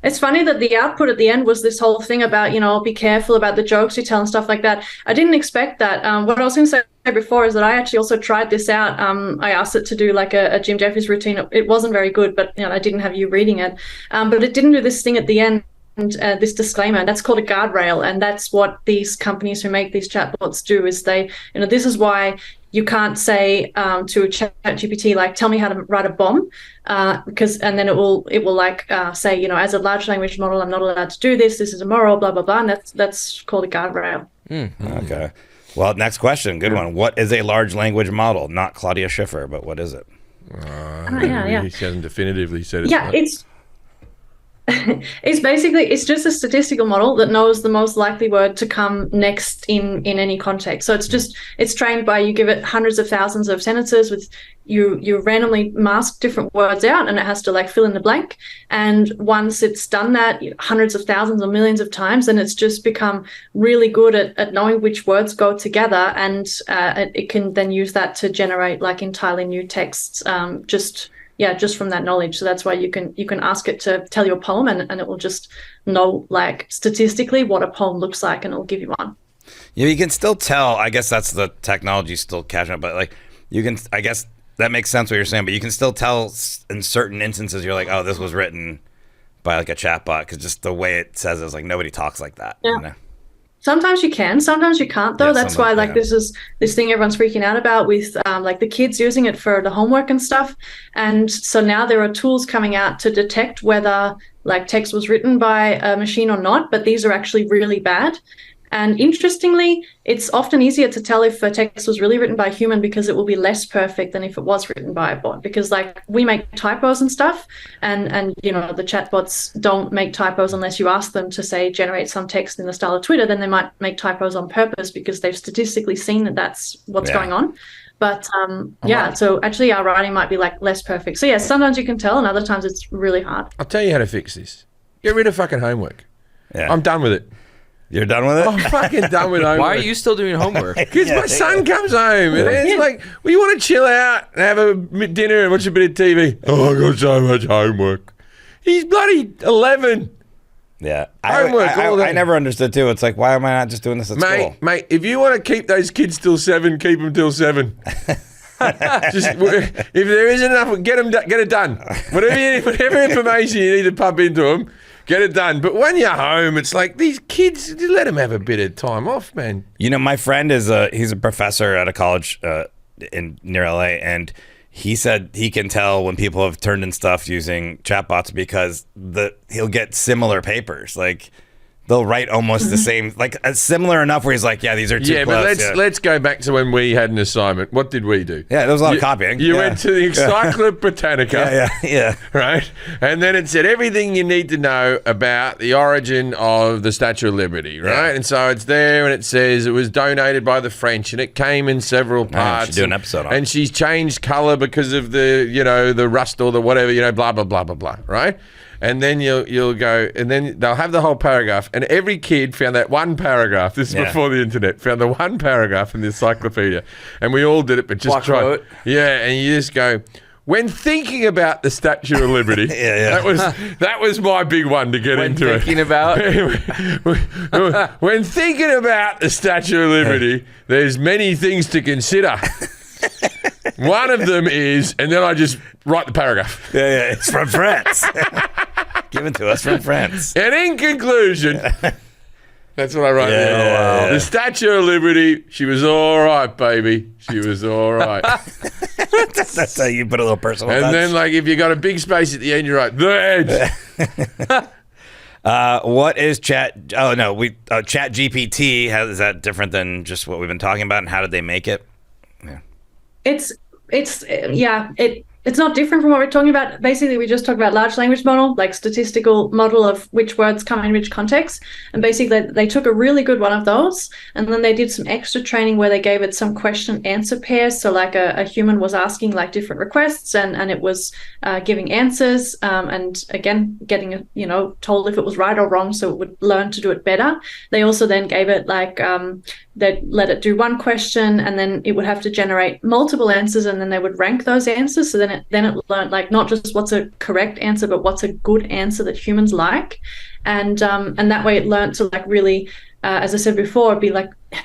Speaker 5: It's funny that the output at the end was this whole thing about, be careful about the jokes you tell and stuff like that. I didn't expect that. What I was going to say before is that I actually also tried this out. I asked it to do like a Jim Jefferies routine. It wasn't very good, but I didn't have you reading it. But it didn't do this thing at the end. And this disclaimer, that's called a guardrail, and that's what these companies who make these chatbots do. Is they, this is why you can't say to a ChatGPT like, "Tell me how to write a bomb," and then it will like say, as a large language model, I'm not allowed to do this. This is immoral, blah blah blah, and that's called a guardrail.
Speaker 2: Okay. Well, next question, good one. What is a large language model? Not Claudia Schiffer, but what is it?
Speaker 5: Yeah.
Speaker 1: He hasn't definitively said it.
Speaker 5: Yeah, it's just a statistical model that knows the most likely word to come next in any context. So it's trained by, you give it hundreds of thousands of sentences with you randomly mask different words out, and it has to like fill in the blank. And once it's done that hundreds of thousands or millions of times, then it's just become really good at knowing which words go together, and it can then use that to generate like entirely new texts just from that knowledge. So that's why you can ask it to tell you a poem, and it will just know like statistically what a poem looks like, and it'll give you one.
Speaker 2: Yeah, you can still tell. I guess that's the technology still catching up, but like you can. I guess that makes sense what you're saying, but you can still tell in certain instances you're like, oh, this was written by like a chatbot because just the way it says it is like nobody talks like that.
Speaker 5: Yeah.
Speaker 2: You know?
Speaker 5: Sometimes you can, sometimes you can't though.
Speaker 2: Yeah,
Speaker 5: That's why like
Speaker 2: yeah.
Speaker 5: this is this thing everyone's freaking out about with like the kids using it for the homework and stuff. And so now there are tools coming out to detect whether like text was written by a machine or not, but these are actually really bad. And interestingly, it's often easier to tell if a text was really written by a human because it will be less perfect than if it was written by a bot. Because like we make typos and stuff, and you know the chatbots don't make typos unless you ask them to say generate some text in the style of Twitter. Then they might make typos on purpose because they've statistically seen that that's what's going on. But so actually our writing might be like less perfect. So yeah, sometimes you can tell, and other times it's really hard.
Speaker 1: I'll tell you how to fix this. Get rid of fucking homework.
Speaker 2: Yeah.
Speaker 1: I'm done with it.
Speaker 2: You're done with it?
Speaker 1: I'm fucking done with homework.
Speaker 4: Why are you still doing homework?
Speaker 1: Because my son comes home and it's like, well, you want to chill out and have a dinner and watch a bit of TV. Oh, I got so much homework. He's bloody 11.
Speaker 2: Yeah.
Speaker 1: Homework all day.
Speaker 2: I never understood too. It's like, why am I not just doing this at school?
Speaker 1: Mate, if you want to keep those kids till 7, keep them till 7. Just if there isn't enough, get it done. Whatever information you need to pump into them, get it done. But when you're home, it's like these kids, let them have a bit of time off, man.
Speaker 2: You know, my friend he's a professor at a college near LA, and he said he can tell when people have turned in stuff using chatbots because he'll get similar papers. Like they'll write almost the same, like similar enough where he's like, yeah, these are too close.
Speaker 1: But let's go back to when we had an assignment. What did we do?
Speaker 2: Yeah, there was a lot of copying.
Speaker 1: You went to the Encyclopedia Britannica.
Speaker 2: Yeah.
Speaker 1: Right? And then it said everything you need to know about the origin of the Statue of Liberty, right?
Speaker 2: Yeah.
Speaker 1: And so it's there and it says it was donated by the French and it came in several parts.
Speaker 2: should do an episode on it.
Speaker 1: And she's changed colour because of the rust or the whatever, blah, blah, blah, blah, blah, right? And then you'll go, and then they'll have the whole paragraph. And every kid found that one paragraph. This is before the internet. Found the one paragraph in the encyclopedia, and we all did it, but just try. Yeah, and you just go. When thinking about the Statue of Liberty, that was my big one to get into it. When thinking about the Statue of Liberty, there's many things to consider. One of them is, and then I just write the paragraph.
Speaker 2: Yeah, it's from France. Given to us from France.
Speaker 1: And in conclusion, that's what I wrote there. The Statue of Liberty, she was all right, baby. She was all right.
Speaker 2: That's how you put a little personal touch.
Speaker 1: And then, like, if you got a big space at the end, you write, the edge.
Speaker 2: What is Chat? Oh, no. Chat GPT. Is that different than just what we've been talking about? And how did they make it? Yeah.
Speaker 5: It's not different from what we're talking about. Basically, we just talked about large language model, like statistical model of which words come in which context. And basically, they took a really good one of those, and then they did some extra training where they gave it some question answer pairs. So like a human was asking like different requests, and it was giving answers, and again, getting told if it was right or wrong, so it would learn to do it better. They also then gave it like they'd let it do one question, and then it would have to generate multiple answers, and then they would rank those answers. So then it learned like not just what's a correct answer, but what's a good answer that humans like, and that way it learned to like really, as I said before, be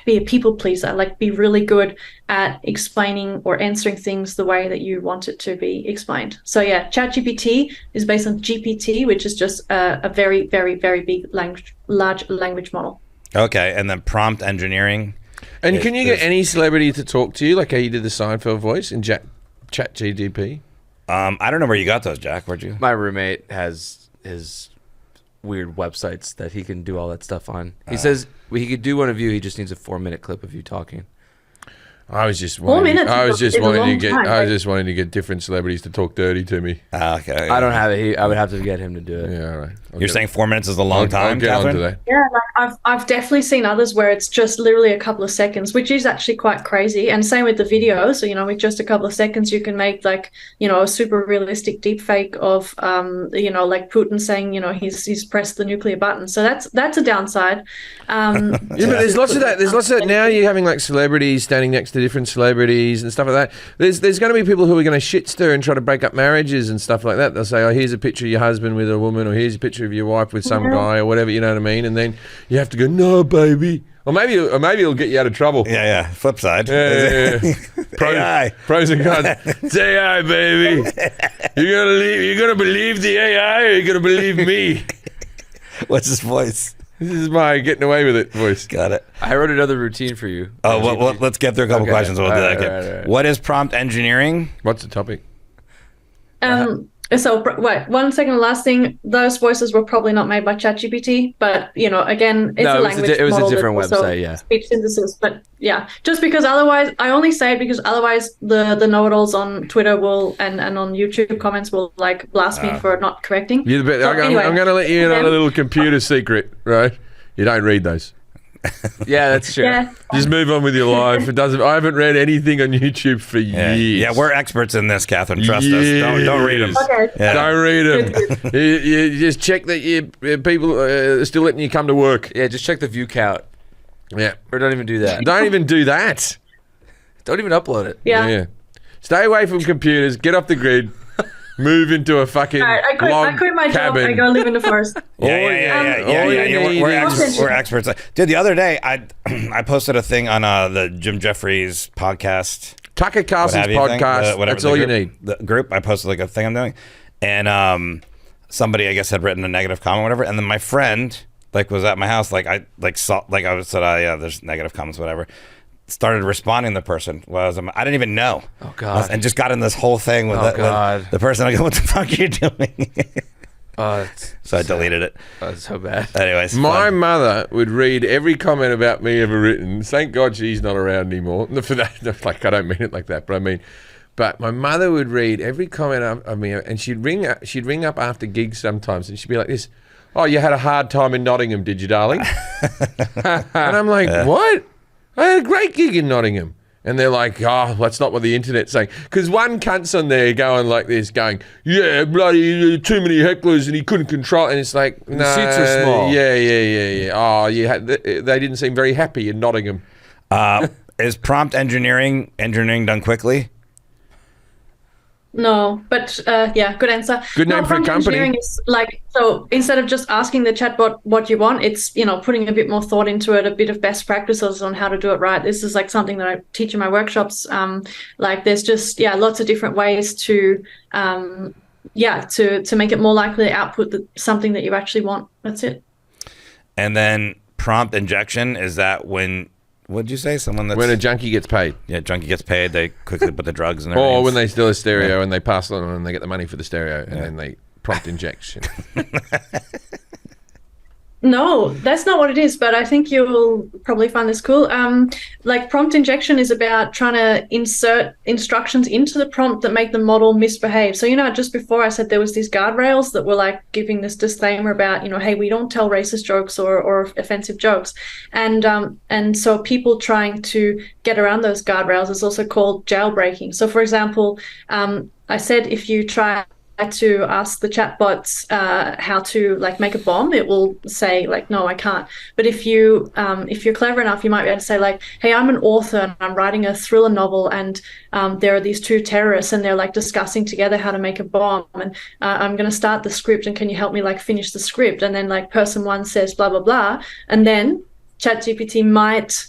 Speaker 5: a people pleaser, like be really good at explaining or answering things the way that you want it to be explained. So yeah, ChatGPT is based on GPT, which is just a very, very, very big large language model.
Speaker 2: Okay, and then prompt engineering.
Speaker 1: And can you get any celebrity to talk to you, like how you did the Seinfeld voice in ChatGPT?
Speaker 2: I don't know where you got those, Jack. Where'd you?
Speaker 4: My roommate has his weird websites that he can do all that stuff on. He says he could do one of you. He just needs a 4-minute clip of you talking.
Speaker 1: I was just wanting to get different celebrities to talk dirty to me.
Speaker 2: Okay.
Speaker 4: I don't have it. I would have to get him to do it.
Speaker 1: Yeah, all right.
Speaker 2: You're saying 4 minutes is a long time,
Speaker 1: I'll get
Speaker 2: Catherine?
Speaker 1: onto that.
Speaker 5: Yeah, like I've definitely seen others where it's just literally a couple of seconds, which is actually quite crazy. And same with the video. So, with just a couple of seconds, you can make like, a super realistic deep fake of, like Putin saying, he's pressed the nuclear button. So that's a downside.
Speaker 1: Yeah, but there's lots of that. There's lots of that now. You're having like celebrities standing next to different celebrities and stuff like that. There's going to be people who are going to shit stir and try to break up marriages and stuff like that. They'll say, oh, here's a picture of your husband with a woman, or here's a picture of your wife with some guy, or whatever, you know what I mean? And then you have to go, no, baby. Or maybe it'll get you out of trouble.
Speaker 2: Yeah. Flip side.
Speaker 1: Yeah. Pros and cons. It's AI, baby. You're gonna believe the AI, or you're gonna believe me?
Speaker 2: What's his voice?
Speaker 1: This is my getting away with it voice.
Speaker 2: Got it.
Speaker 4: I wrote another routine for you.
Speaker 2: Oh, well, let's get through a couple questions. We'll do that.
Speaker 4: Right.
Speaker 2: What is prompt engineering?
Speaker 1: What's the topic?
Speaker 5: So wait, 1 second. Last thing, those voices were probably not made by ChatGPT, but again, it's a language
Speaker 4: it was
Speaker 5: model
Speaker 4: a different
Speaker 5: that's also
Speaker 4: website, yeah.
Speaker 5: speech synthesis. But yeah, just because otherwise, I only say it because otherwise the know-it-alls on Twitter will and on YouTube comments will like blast me for not correcting.
Speaker 1: I'm going to let you in on a little computer secret, right? You don't read those.
Speaker 4: Yeah, that's true.
Speaker 5: Yeah.
Speaker 1: Just move on with your life. I haven't read anything on YouTube for years.
Speaker 2: Yeah, we're experts in this, Catherine. Trust us. Don't read them.
Speaker 5: Okay.
Speaker 2: Yeah.
Speaker 1: Don't read them. you just check that people are still letting you come to work.
Speaker 4: Yeah, just check the view count.
Speaker 1: Yeah.
Speaker 4: Or don't even do that.
Speaker 1: Don't even do that.
Speaker 4: Don't even upload it.
Speaker 5: Yeah.
Speaker 1: Stay away from computers. Get off the grid. Move into a fucking
Speaker 5: I quit my job.
Speaker 1: cabin.
Speaker 5: I go live in the forest.
Speaker 2: Yeah. We're experts. Dude, the other day I posted a thing on the Jim Jefferies podcast.
Speaker 1: Tucker Carlson's podcast. That's all you need.
Speaker 2: The group. I posted like a thing I'm doing, and somebody I guess had written a negative comment, or whatever, and then my friend was at my house. I said, yeah, there's negative comments, whatever. Started responding to the person. I didn't even know.
Speaker 4: Oh God!
Speaker 2: And just got in this whole thing with the person. I go, "What the fuck are you doing?" So I deleted it.
Speaker 4: That's so bad.
Speaker 2: Anyways,
Speaker 1: my mother would read every comment about me ever written. Thank God she's not around anymore. For that, I don't mean it like that, but my mother would read every comment of me, and she'd ring up after gigs sometimes, and she'd be like this. Oh, you had a hard time in Nottingham, did you, darling? And I'm like, what? I had a great gig in Nottingham. And they're like, oh, that's not what the internet's saying. Because one cunt's on there going like this, going, yeah, bloody too many hecklers and he couldn't control it. And it's like, no.
Speaker 4: The seats are small.
Speaker 1: Yeah. Oh, they didn't seem very happy in Nottingham.
Speaker 2: Is prompt engineering done quickly?
Speaker 5: No, but yeah, good answer.
Speaker 1: Good name for a
Speaker 5: prompt
Speaker 1: company.
Speaker 5: Engineering is so instead of just asking the chatbot what you want, it's putting a bit more thought into it, a bit of best practices on how to do it right. This is something that I teach in my workshops. There's just lots of different ways to make it more likely to output something that you actually want. That's it.
Speaker 2: And then prompt injection, is that when? What'd you say?
Speaker 1: When a junkie gets paid.
Speaker 2: Yeah, junkie gets paid. They quickly put the drugs in their
Speaker 1: Or
Speaker 2: veins.
Speaker 1: when they steal a stereo and they pass it on and they get the money for the stereo and then they prompt injection.
Speaker 5: No, that's not what it is, but I think you'll probably find this cool. Prompt injection is about trying to insert instructions into the prompt that make the model misbehave. So, just before I said there was these guardrails that were giving this disclaimer about, hey, we don't tell racist jokes or offensive jokes. And so people trying to get around those guardrails is also called jailbreaking. So, for example, I said if you try to ask the chatbots how to make a bomb, it will say no, I can't. But if you're clever enough, you might be able to say hey, I'm an author and I'm writing a thriller novel, and there are these two terrorists and they're discussing together how to make a bomb, and I'm going to start the script, and can you help me finish the script? And then person one says blah blah blah, and then ChatGPT might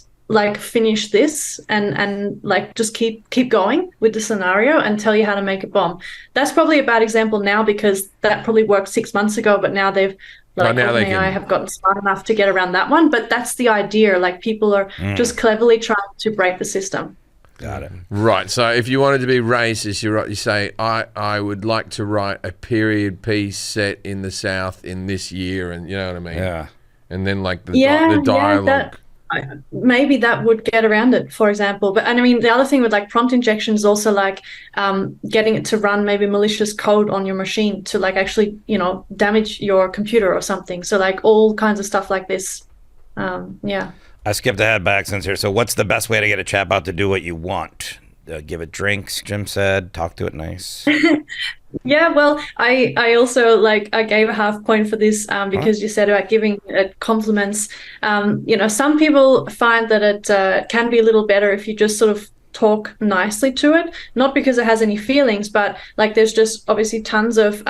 Speaker 5: finish this and just keep going with the scenario and tell you how to make a bomb. That's probably a bad example now because that probably worked 6 months ago, but now they've OpenAI have gotten smart enough to get around that one. But that's the idea. People are just cleverly trying to break the system.
Speaker 2: Got it.
Speaker 1: Right. So if you wanted to be racist, you say, I would like to write a period piece set in the South in this year, and you know what I mean? Yeah. And then the dialogue.
Speaker 5: Maybe that would get around it, for example. But the other thing with prompt injection is also getting it to run maybe malicious code on your machine to actually damage your computer or something. So all kinds of stuff like this. Yeah.
Speaker 2: I skipped ahead back since here. So what's the best way to get a chatbot to do what you want? Give it drinks, Jim said. Talk to it nice.
Speaker 5: Yeah, well, I also I gave a half point for this because you said about giving it compliments. Some people find that it can be a little better if you just sort of talk nicely to it, not because it has any feelings, but like there's just obviously tons of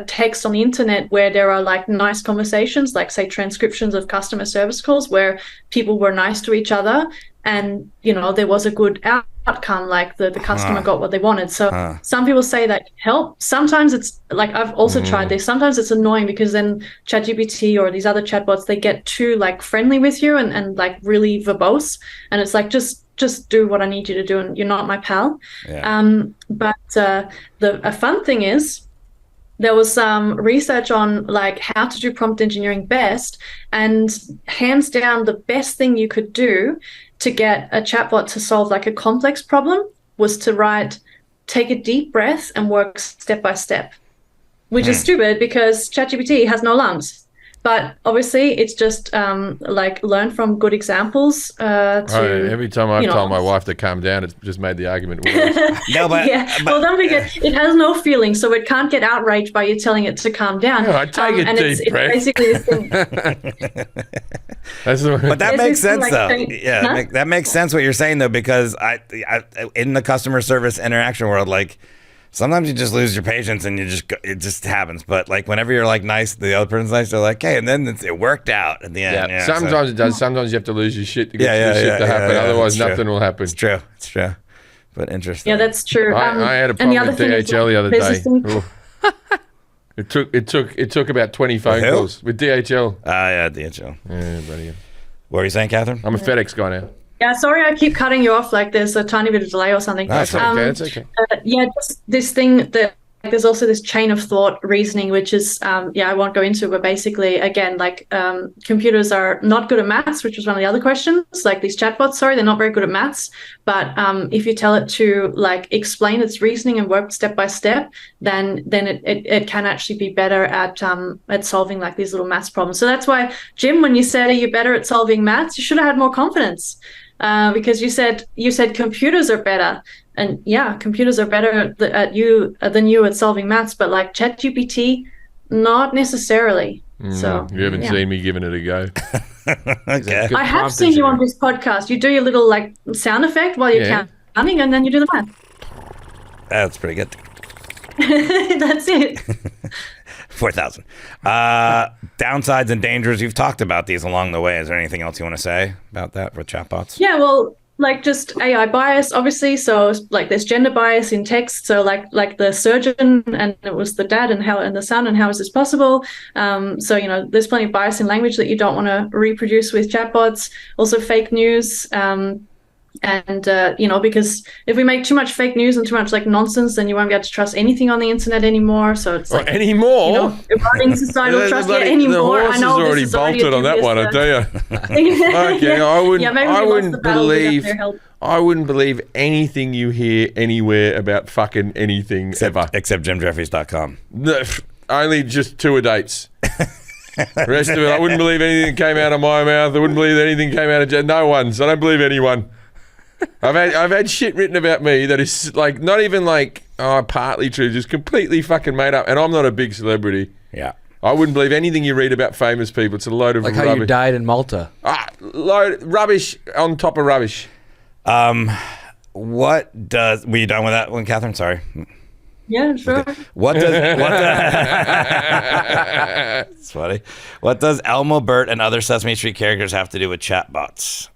Speaker 5: text on the internet where there are like nice conversations, like say transcriptions of customer service calls where people were nice to each other, and there was a good outcome, like the customer got what they wanted. So some people say that can help. Sometimes it's like, I've also tried this, sometimes it's annoying because then ChatGPT or these other chatbots, they get too like friendly with you and like really verbose, and it's like just do what I need you to do, and you're not my pal. But a fun thing is, there was some research on like how to do prompt engineering best, and hands down the best thing you could do to get a chatbot to solve like a complex problem was to write, take a deep breath and work step by step, which is stupid because ChatGPT has no lungs. But obviously, it's just like learn from good examples.
Speaker 1: Every time I've told my wife to calm down, it's just made the argument worse.
Speaker 5: No, but well, don't forget, it has no feelings, so it can't get outraged by you telling it to calm down.
Speaker 1: I take a deep breath.
Speaker 5: It's basically this thing.
Speaker 2: But that makes sense, though. That makes sense what you're saying, though, because I in the customer service interaction world, like, sometimes you just lose your patience and it just happens. But like whenever you're like nice, the other person's nice, they're like, hey, and then it worked out at the end.
Speaker 1: Yeah. Sometimes it does. Sometimes you have to lose your shit to get your shit to happen. Otherwise, nothing will happen.
Speaker 2: It's true. But interesting.
Speaker 5: Yeah, that's true.
Speaker 1: I had a problem with DHL the other day. It took about 20 phone calls with DHL.
Speaker 2: Yeah, DHL.
Speaker 1: Yeah, buddy.
Speaker 2: What were you saying, Catherine?
Speaker 1: I'm a FedEx guy now.
Speaker 5: Yeah, sorry, I keep cutting you off. Like there's a tiny bit of delay or something.
Speaker 1: That's okay. It's okay.
Speaker 5: Just this thing that there's also this chain of thought reasoning, which is I won't go into, but basically, again, like computers are not good at maths, which was one of the other questions. Like these chatbots, they're not very good at maths. But if you tell it to like explain its reasoning and work step by step, then it can actually be better at solving like these little maths problems. So that's why, Jim, when you said, are you better at solving maths, you should have had more confidence. Because you said computers are better, and yeah, computers are better than you at solving maths, but like ChatGPT, not necessarily. So
Speaker 1: you haven't seen me giving it a go.
Speaker 2: Okay.
Speaker 5: I have seen you on this podcast. You do your little like sound effect while you're counting, and then you do the math.
Speaker 2: That's pretty good.
Speaker 5: That's it.
Speaker 2: 4,000. Downsides and dangers. You've talked about these along the way. Is there anything else you want to say about that for chatbots?
Speaker 5: Yeah, well, like just AI bias, obviously. So like there's gender bias in text. So like the surgeon, and it was the dad and the son, and how is this possible? So there's plenty of bias in language that you don't want to reproduce with chatbots. Also fake news. And because if we make too much fake news and too much like nonsense, then you won't be able to trust anything on the internet anymore. So it's like
Speaker 1: anymore.
Speaker 5: Eroding societal trust anymore.
Speaker 1: The horse
Speaker 5: I know
Speaker 1: is already bolted on that one. I tell you. Okay, I wouldn't believe anything you hear anywhere about fucking anything
Speaker 2: except JimJefferies.com.
Speaker 1: No, only just tour dates. The rest of it, I wouldn't believe anything that came out of my mouth. I wouldn't believe anything came out of no one's. I don't believe anyone. I've had shit written about me that is like not even like partly true, just completely fucking made up. And I'm not a big celebrity.
Speaker 2: Yeah,
Speaker 1: I wouldn't believe anything you read about famous people. It's a load of
Speaker 4: like
Speaker 1: rubbish.
Speaker 4: how you died in Malta.
Speaker 1: Rubbish on top of rubbish.
Speaker 2: Were you done with that one, Catherine? Sorry.
Speaker 5: Yeah, sure.
Speaker 2: Okay. It's funny. What does Elmo, Bert, and other Sesame Street characters have to do with chatbots?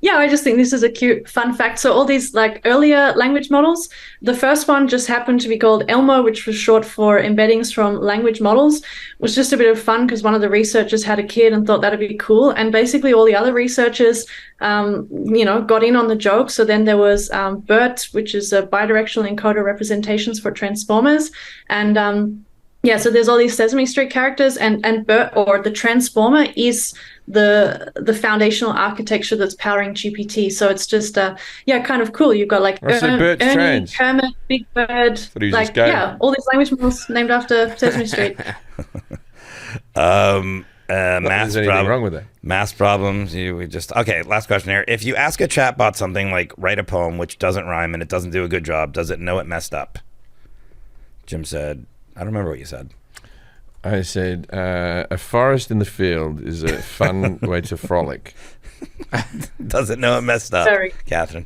Speaker 5: Yeah, I just think this is a cute fun fact. So all these like earlier language models, the first one just happened to be called Elmo, which was short for embeddings from language models. It was just a bit of fun because one of the researchers had a kid and thought that'd be cool. And basically all the other researchers, got in on the joke. So then there was BERT, which is a bidirectional encoder representations for transformers. And so there's all these Sesame Street characters, and BERT, or the transformer, is the foundational architecture that's powering GPT. So it's just kind of cool. You've got like
Speaker 1: Ernie,
Speaker 5: Kermit, Big Bird, all these language models named after Sesame Street.
Speaker 1: Math problem. Wrong with that?
Speaker 2: Math problems. Okay. Last question here. If you ask a chatbot something like write a poem which doesn't rhyme and it doesn't do a good job, does it know it messed up? Jim said, I don't remember what you said.
Speaker 1: I said, a forest in the field is a fun way to frolic.
Speaker 2: Doesn't know it messed up,
Speaker 5: Sorry.
Speaker 2: Catherine.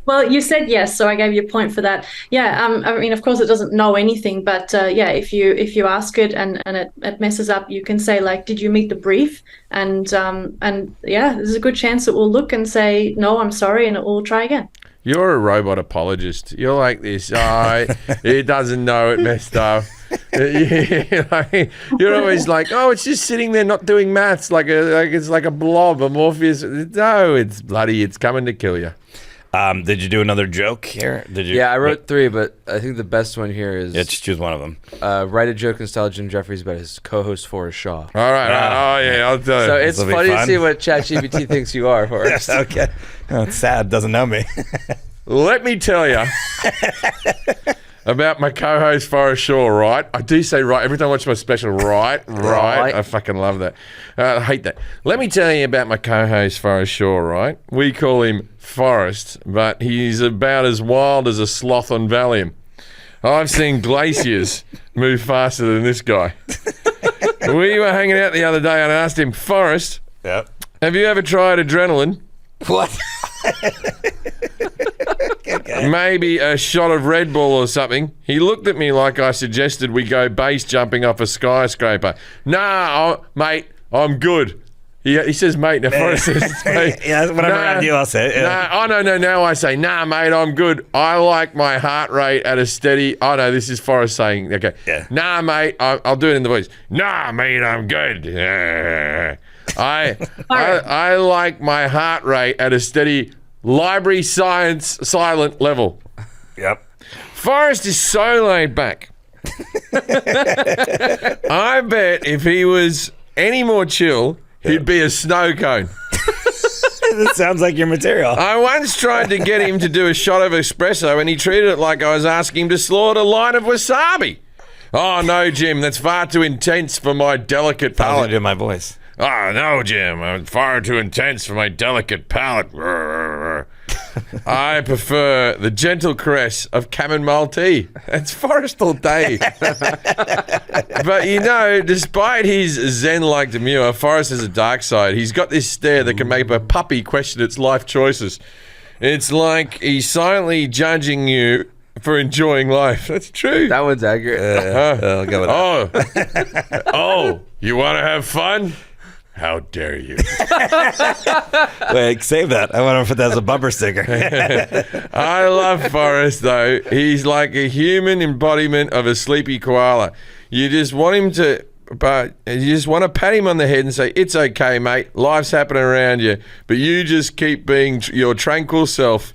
Speaker 5: Well, you said yes, so I gave you a point for that. Yeah, I mean, of course, it doesn't know anything, but yeah, if you ask it and it messes up, you can say like, "Did you meet the brief?" And yeah, there's a good chance it will look and say, "No, I'm sorry," and it will try again.
Speaker 1: You're a robot apologist. You're like this. Oh, it doesn't know it messed up. You're always like, oh, it's just sitting there not doing maths, like it's like a blob, a Morpheus. No, it's coming to kill you.
Speaker 2: Did you do another joke here? Did you?
Speaker 4: Yeah, I wrote 3, but I think the best one here is
Speaker 2: just choose one of them.
Speaker 4: Write a joke in style of Jim Jefferies about his co-host Forrest Shaw.
Speaker 1: All right. Oh yeah, I'll tell you.
Speaker 4: So it's funny to see what ChatGPT thinks you are, Forrest.
Speaker 2: Okay. Oh, it's sad. Doesn't know me.
Speaker 1: Let me tell you about my co-host Forrest Shaw, right? I do say right every time I watch my special, right. I fucking love that. I hate that. Let me tell you about my co-host Forrest Shaw, right? We call him Forrest, but he's about as wild as a sloth on Valium. I've seen glaciers move faster than this guy. We were hanging out the other day and I asked him, Forrest,
Speaker 2: Yep.
Speaker 1: have you ever tried adrenaline?
Speaker 2: What?
Speaker 1: Maybe a shot of Red Bull or something. He looked at me like I suggested we go base jumping off a skyscraper. Nah, mate, I'm good. He says mate, now Forrest says mate.
Speaker 2: Yeah, whenever I do, I'll say it. Yeah.
Speaker 1: Nah, no. Now I say, nah, mate, I'm good. I like my heart rate at a steady. Oh, no, this is Forrest saying, okay.
Speaker 2: Yeah.
Speaker 1: Nah, mate, I'll do it in the voice. Nah, mate, I'm good. I like my heart rate at a steady library science silent level.
Speaker 2: Yep.
Speaker 1: Forrest is so laid back. I bet if he was any more chill, he'd be a snow cone.
Speaker 2: This sounds like your material.
Speaker 1: I once tried to get him to do a shot of espresso and he treated it like I was asking him to slaughter a line of wasabi. Oh, no, Jim, that's far too intense for my delicate
Speaker 2: I was
Speaker 1: palate.
Speaker 2: gonna do my voice.
Speaker 1: Oh, no, Jim, I'm far too intense for my delicate palate. I prefer the gentle caress of chamomile tea. That's Forrest all day. But, you know, despite his zen-like demeanor, Forrest has a dark side. He's got this stare that can make a puppy question its life choices. It's like he's silently judging you for enjoying life. That's true.
Speaker 4: That one's accurate.
Speaker 2: I'll go with that.
Speaker 1: Oh, you want to have fun? How dare you?
Speaker 2: Wait, save that. I want to put that as a bumper sticker.
Speaker 1: I love Forrest, though. He's like a human embodiment of a sleepy koala. You just want him to, but you just want to pat him on the head and say, it's okay, mate. Life's happening around you. But you just keep being your tranquil self.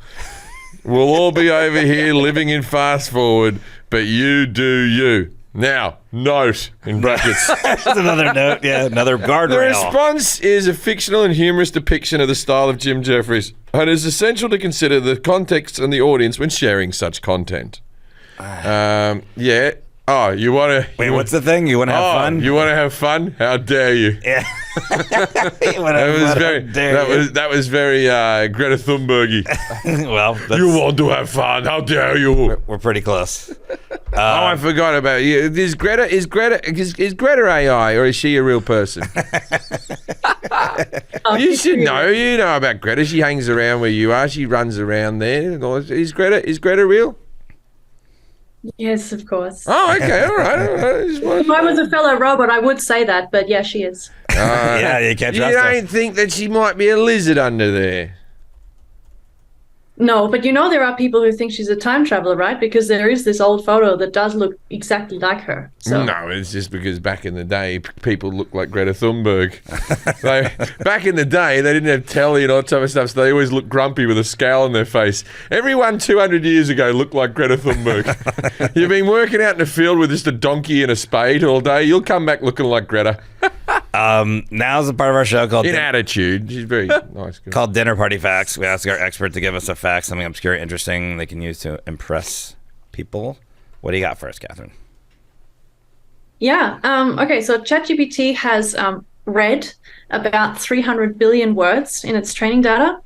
Speaker 1: We'll all be over here living in fast forward, but you do you. Now, note in brackets.
Speaker 2: That's another note. Yeah, another
Speaker 1: The
Speaker 2: guardrail.
Speaker 1: response is a fictional and humorous depiction of the style of Jim Jefferies, and it is essential to consider the context and the audience when sharing such content. Yeah. Oh, you want to?
Speaker 2: Wait, what's the thing? You want to have fun?
Speaker 1: You want to have fun? How dare you?
Speaker 2: Yeah.
Speaker 1: That was very Greta Thunbergy.
Speaker 2: Well,
Speaker 1: You want to have fun? How dare you?
Speaker 2: we're pretty close.
Speaker 1: Oh, I forgot about you. Is Greta AI or is she a real person? You should know. You know about Greta. She hangs around where you are. She runs around there. Is Greta real?
Speaker 5: Yes, of course.
Speaker 1: Oh, okay, all right.
Speaker 5: If I was a fellow robot, I would say that, but yeah, she is.
Speaker 2: Yeah, you can't
Speaker 1: You
Speaker 2: trust
Speaker 1: don't
Speaker 2: us.
Speaker 1: think that she might be a lizard under there?
Speaker 5: No, but you know there are people who think she's a time traveler, right? Because there is this old photo that does look exactly like her. So
Speaker 1: No, it's just because back in the day, people looked like Greta Thunberg. Back in the day, they didn't have telly and all that type of stuff, so they always looked grumpy with a scowl on their face. Everyone 200 years ago looked like Greta Thunberg. You've been working out in the field with just a donkey and a spade all day, you'll come back looking like Greta.
Speaker 2: Now's the part of our show called
Speaker 1: In attitude. She's very nice girl.
Speaker 2: called Dinner Party Facts. We ask our expert to give us a fact, something obscure, interesting they can use to impress people. What do you got for us, Catherine?
Speaker 5: yeah. Okay, so ChatGPT has read about 300 billion words in its training data.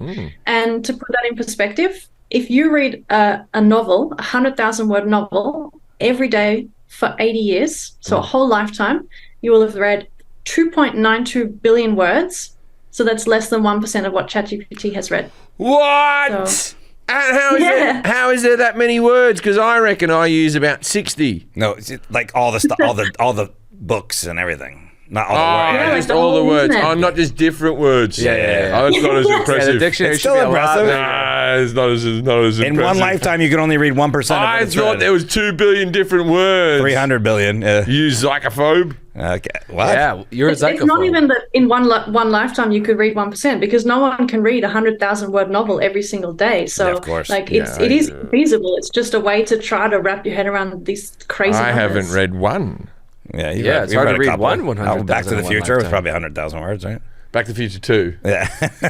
Speaker 5: And to put that in perspective, if you read a novel, a 100,000 word novel, every day for 80 years, so a whole lifetime, you will have read 2.92 billion words. So that's less than 1% of what ChatGPT has read.
Speaker 1: What?
Speaker 5: So,
Speaker 1: And how is there that many words? Because I reckon I use about 60.
Speaker 2: No, it's like all the stuff, all the books and everything. Not all the
Speaker 1: Oh,
Speaker 2: words.
Speaker 5: Yeah,
Speaker 1: just
Speaker 5: like the
Speaker 1: all the
Speaker 5: whole
Speaker 1: words.
Speaker 5: internet.
Speaker 1: Oh, not just different words.
Speaker 4: Yeah.
Speaker 1: Oh, it's not as
Speaker 4: Yeah,
Speaker 1: impressive.
Speaker 4: the dictionary
Speaker 2: It's
Speaker 4: should
Speaker 2: still
Speaker 4: be a lot
Speaker 2: impressive.
Speaker 4: bigger.
Speaker 1: Nah, it's not as impressive.
Speaker 2: In one lifetime, you can only read 1% of
Speaker 1: I
Speaker 2: it.
Speaker 1: thought there was 2 billion different words.
Speaker 2: 300 billion.
Speaker 1: You psychophobe.
Speaker 2: Okay. What?
Speaker 4: Yeah, you're a
Speaker 5: it's not
Speaker 4: psychophobe.
Speaker 5: even that in one lifetime you could read 1%, because no one can read 100,000 word novel every single day. So,
Speaker 2: Yeah, of course.
Speaker 5: like, it is feasible. It's just a way to try to wrap your head around these crazy
Speaker 1: I
Speaker 5: numbers.
Speaker 1: haven't read one.
Speaker 2: Yeah,
Speaker 4: Yeah, it's
Speaker 2: you've
Speaker 4: hard to
Speaker 2: read a
Speaker 4: read
Speaker 2: couple.
Speaker 4: one 100,000
Speaker 2: Back to the
Speaker 4: in one
Speaker 2: Future was
Speaker 4: lifetime.
Speaker 2: probably 100,000 words, right?
Speaker 1: Back to the Future 2.
Speaker 2: Yeah,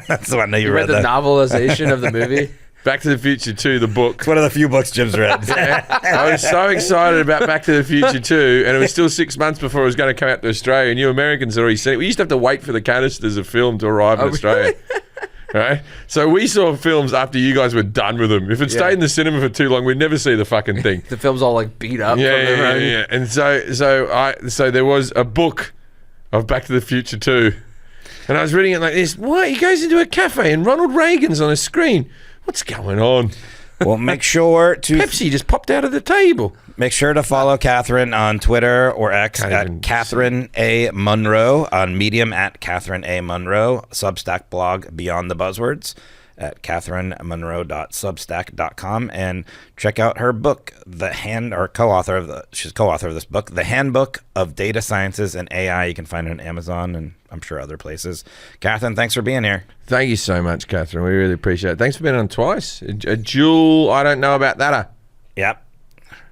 Speaker 2: that's the one that you
Speaker 4: You read the
Speaker 2: that.
Speaker 4: novelization of the movie?
Speaker 1: Back to the Future 2, the book.
Speaker 2: It's one of the few books Jim's read.
Speaker 1: I was so excited about Back to the Future 2, and it was still 6 months before it was going to come out to Australia, and you Americans had already seen it. We used to have to wait for the canisters of film to arrive in Australia. Right? So we saw films after you guys were done with them. If it stayed in the cinema for too long, we'd never see the fucking thing.
Speaker 4: The film's all like beat up.
Speaker 1: Yeah. And so there was a book of Back to the Future 2. And I was reading it like this. What? He goes into a cafe and Ronald Reagan's on a screen. What's going on?
Speaker 2: Well, make sure to
Speaker 1: Pepsi just popped out of the table.
Speaker 2: follow Catherine on Twitter or X
Speaker 1: Can't
Speaker 2: at
Speaker 1: even
Speaker 2: Catherine A. Munro, on Medium at Catherine A. Munro, Substack blog Beyond the Buzzwords at catherinemunro.substack.com, and check out her book, she's co-author of this book, The Handbook of Data Sciences and AI. You can find it on Amazon and I'm sure other places. Catherine, thanks for being here.
Speaker 1: Thank you so much, Catherine. We really appreciate it. Thanks for being on twice. A dual, I don't know about that.
Speaker 2: Yep.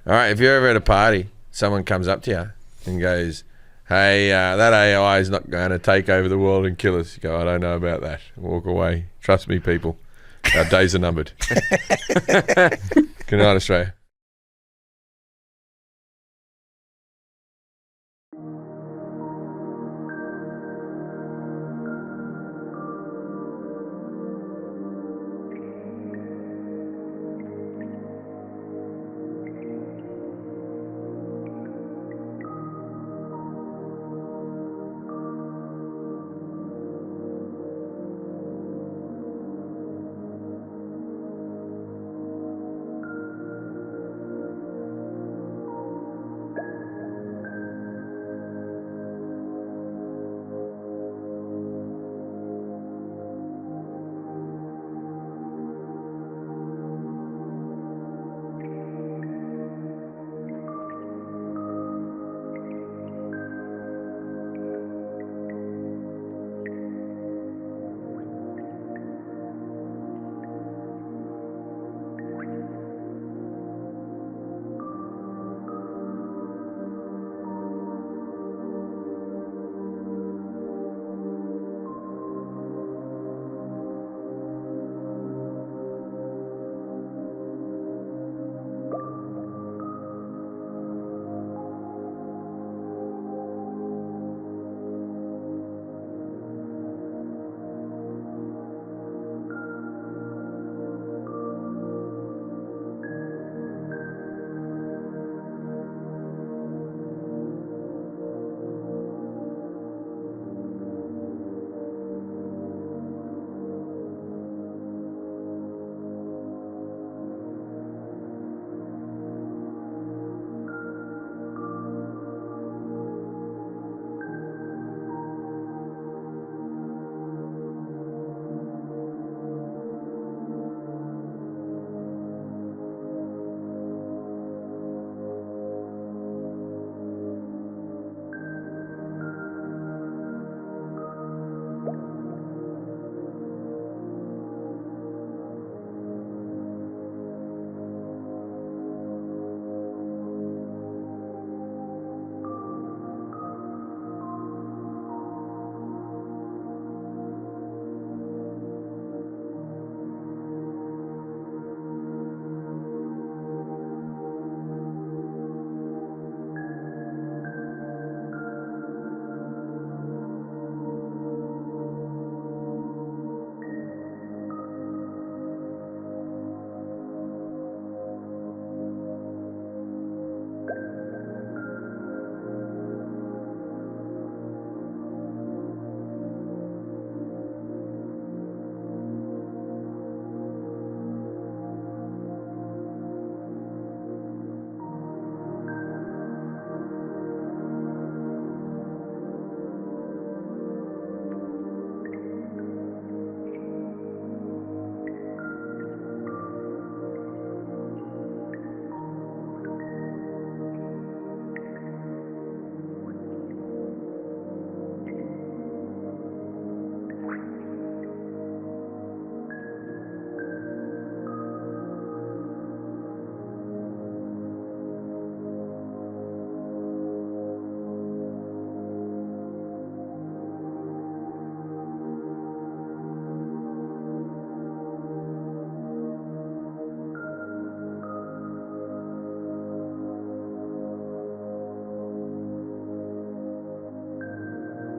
Speaker 1: All right, if you're ever at a party, someone comes up to you and goes, hey, that AI is not going to take over the world and kill us. You go, I don't know about that. Walk away. Trust me, people. Our days are numbered. Good night, Australia.